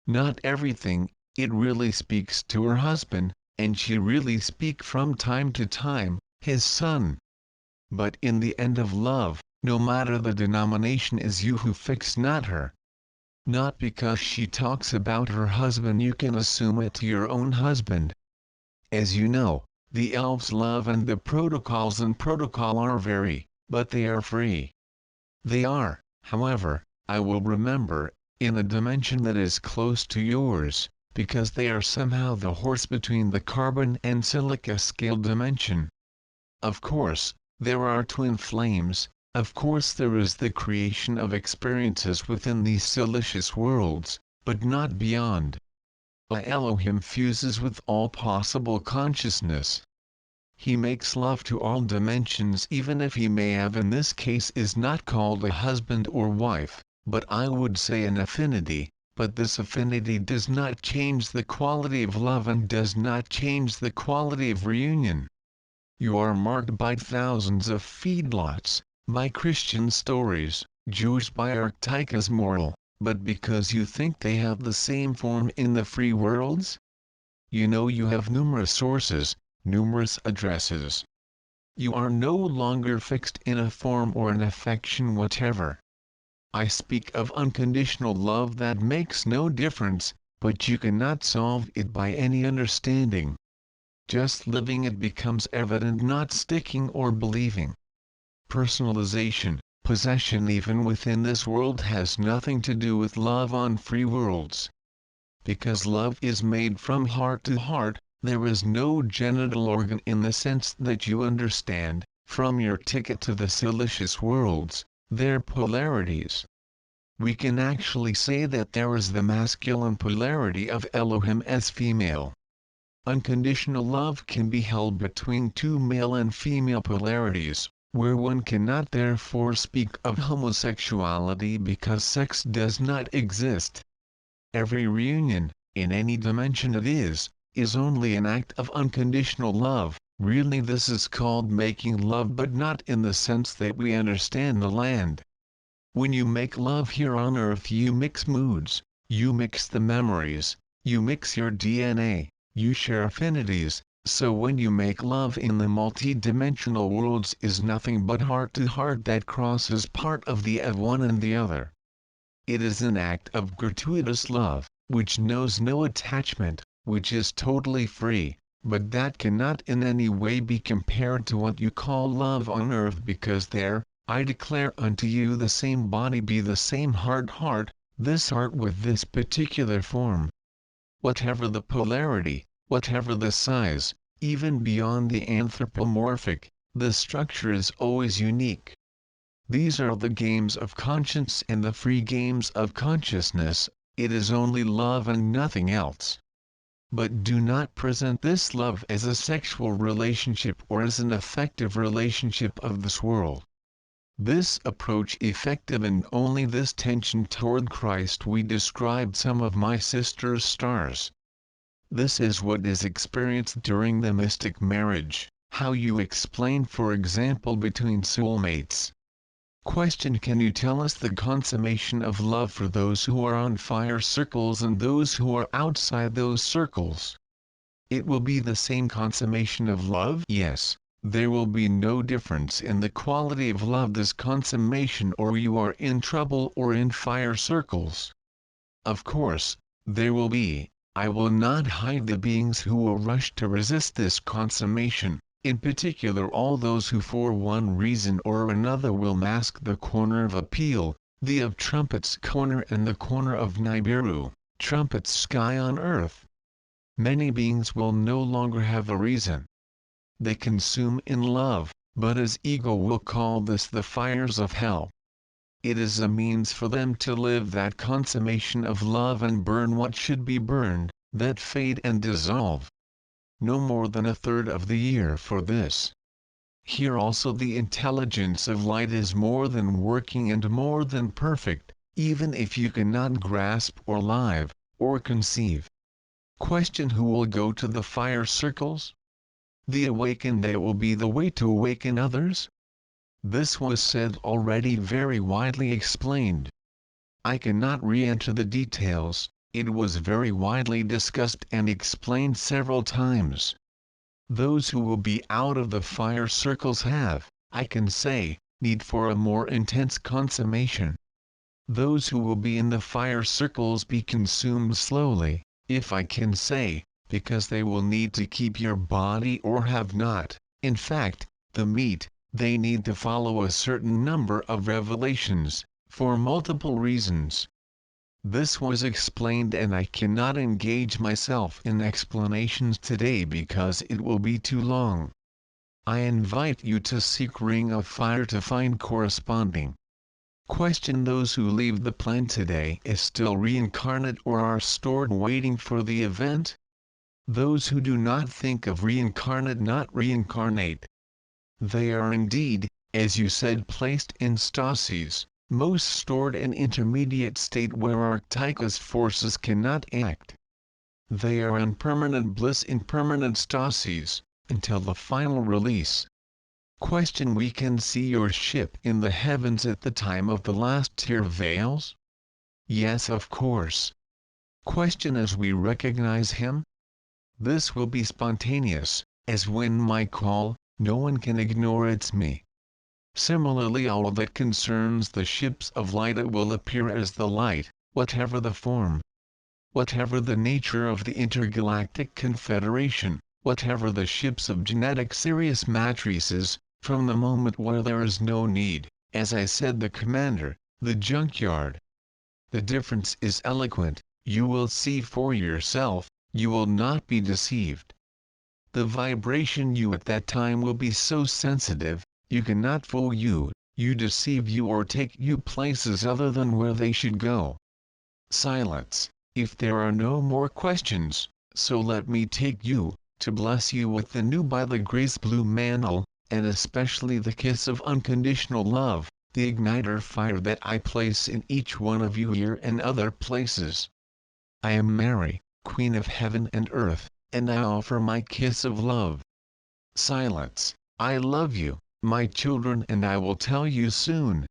Not everything, it really speaks to her husband, and she really speak from time to time, his son. But in the end of love, no matter the denomination, is you who fix, not her. Not because she talks about her husband you can assume it to your own husband. As you know, the elves love, and the protocols and protocol are vary, but they are free. They are, however, I will remember, in a dimension that is close to yours, because they are somehow the horse between the carbon and silica scale dimension. Of course, there are twin flames, of course there is the creation of experiences within these silicious worlds, but not beyond. Elohim fuses with all possible consciousness. He makes love to all dimensions, even if he may have in this case is not called a husband or wife, but I would say an affinity, but this affinity does not change the quality of love and does not change the quality of reunion. You are marked by thousands of feedlots, by Christian stories, Jews by Arctica's moral, but because you think they have the same form in the free worlds? You know you have numerous sources, numerous addresses. You are no longer fixed in a form or an affection whatever. I speak of unconditional love that makes no difference, but you cannot solve it by any understanding. Just living it becomes evident, not sticking or believing. Personalization, possession even within this world has nothing to do with love on free worlds. Because love is made from heart to heart, there is no genital organ in the sense that you understand, from your ticket to the silicious worlds, their polarities. We can actually say that there is the masculine polarity of Elohim as female. Unconditional love can be held between two male and female polarities, where one cannot therefore speak of homosexuality because sex does not exist. Every reunion, in any dimension it is only an act of unconditional love. Really this is called making love, but not in the sense that we understand the land. When you make love here on earth you mix moods, you mix the memories, you mix your DNA, you share affinities, so when you make love in the multi-dimensional worlds is nothing but heart to heart that crosses part of the one and the other. It is an act of gratuitous love, which knows no attachment, which is totally free, but that cannot in any way be compared to what you call love on earth, because there, I declare unto you, the same body be the same heart, this heart with this particular form. Whatever the polarity, whatever the size, even beyond the anthropomorphic, the structure is always unique. These are the games of conscience and the free games of consciousness. It is only love and nothing else. But do not present this love as a sexual relationship or as an affective relationship of this world. This approach effective in only this tension toward Christ. We described some of my sister's stars. This is what is experienced during the mystic marriage, how you explain, for example, between soulmates. Question: can you tell us the consummation of love for those who are on fire circles and those who are outside those circles? It will be the same consummation of love? Yes, there will be no difference in the quality of love this consummation, or you are in trouble or in fire circles. Of course, there will be, I will not hide the beings who will rush to resist this consummation, in particular all those who for one reason or another will mask the corner of appeal, the of trumpets corner and the corner of Nibiru, trumpets sky on earth. Many beings will no longer have a reason. They consume in love, but as ego will call this the fires of hell. It is a means for them to live that consummation of love and burn what should be burned, that fade and dissolve. No more than a third of the year for this. Here also the intelligence of light is more than working and more than perfect, even if you cannot grasp or live, or conceive. Question: who will go to the fire circles? The awakened. That will be the way to awaken others? This was said already, very widely explained. I cannot re-enter the details, it was very widely discussed and explained several times. Those who will be out of the fire circles have, I can say, need for a more intense consummation. Those who will be in the fire circles be consumed slowly, if I can say, because they will need to keep your body or have not, in fact, the meat. They need to follow a certain number of revelations, for multiple reasons. This was explained and I cannot engage myself in explanations today because it will be too long. I invite you to seek Ring of Fire to find corresponding. Question: those who leave the plane today is still reincarnate or are stored waiting for the event? Those who do not think of reincarnate not reincarnate. They are indeed, as you said, placed in stasis, most stored in intermediate state where Arctica's forces cannot act. They are in permanent bliss in permanent stasis, until the final release. Question: we can see your ship in the heavens at the time of the last tear veils? Yes, of course. Question: as we recognize him? This will be spontaneous, as when my call, no one can ignore it's me. Similarly all that concerns the ships of light, it will appear as the light, whatever the form. Whatever the nature of the intergalactic confederation, whatever the ships of genetic Sirius matrices, from the moment where there is no need, as I said, the commander, the junkyard. The difference is eloquent, you will see for yourself, you will not be deceived. The vibration you at that time will be so sensitive, you cannot fool you, deceive you or take you places other than where they should go. Silence, if there are no more questions, so let me take you, to bless you with the new by the grace blue mantle, and especially the kiss of unconditional love, the igniter fire that I place in each one of you here and other places. I am Mary, Queen of Heaven and Earth, and I offer my kiss of love. Silence, I love you, my children, and I will tell you soon.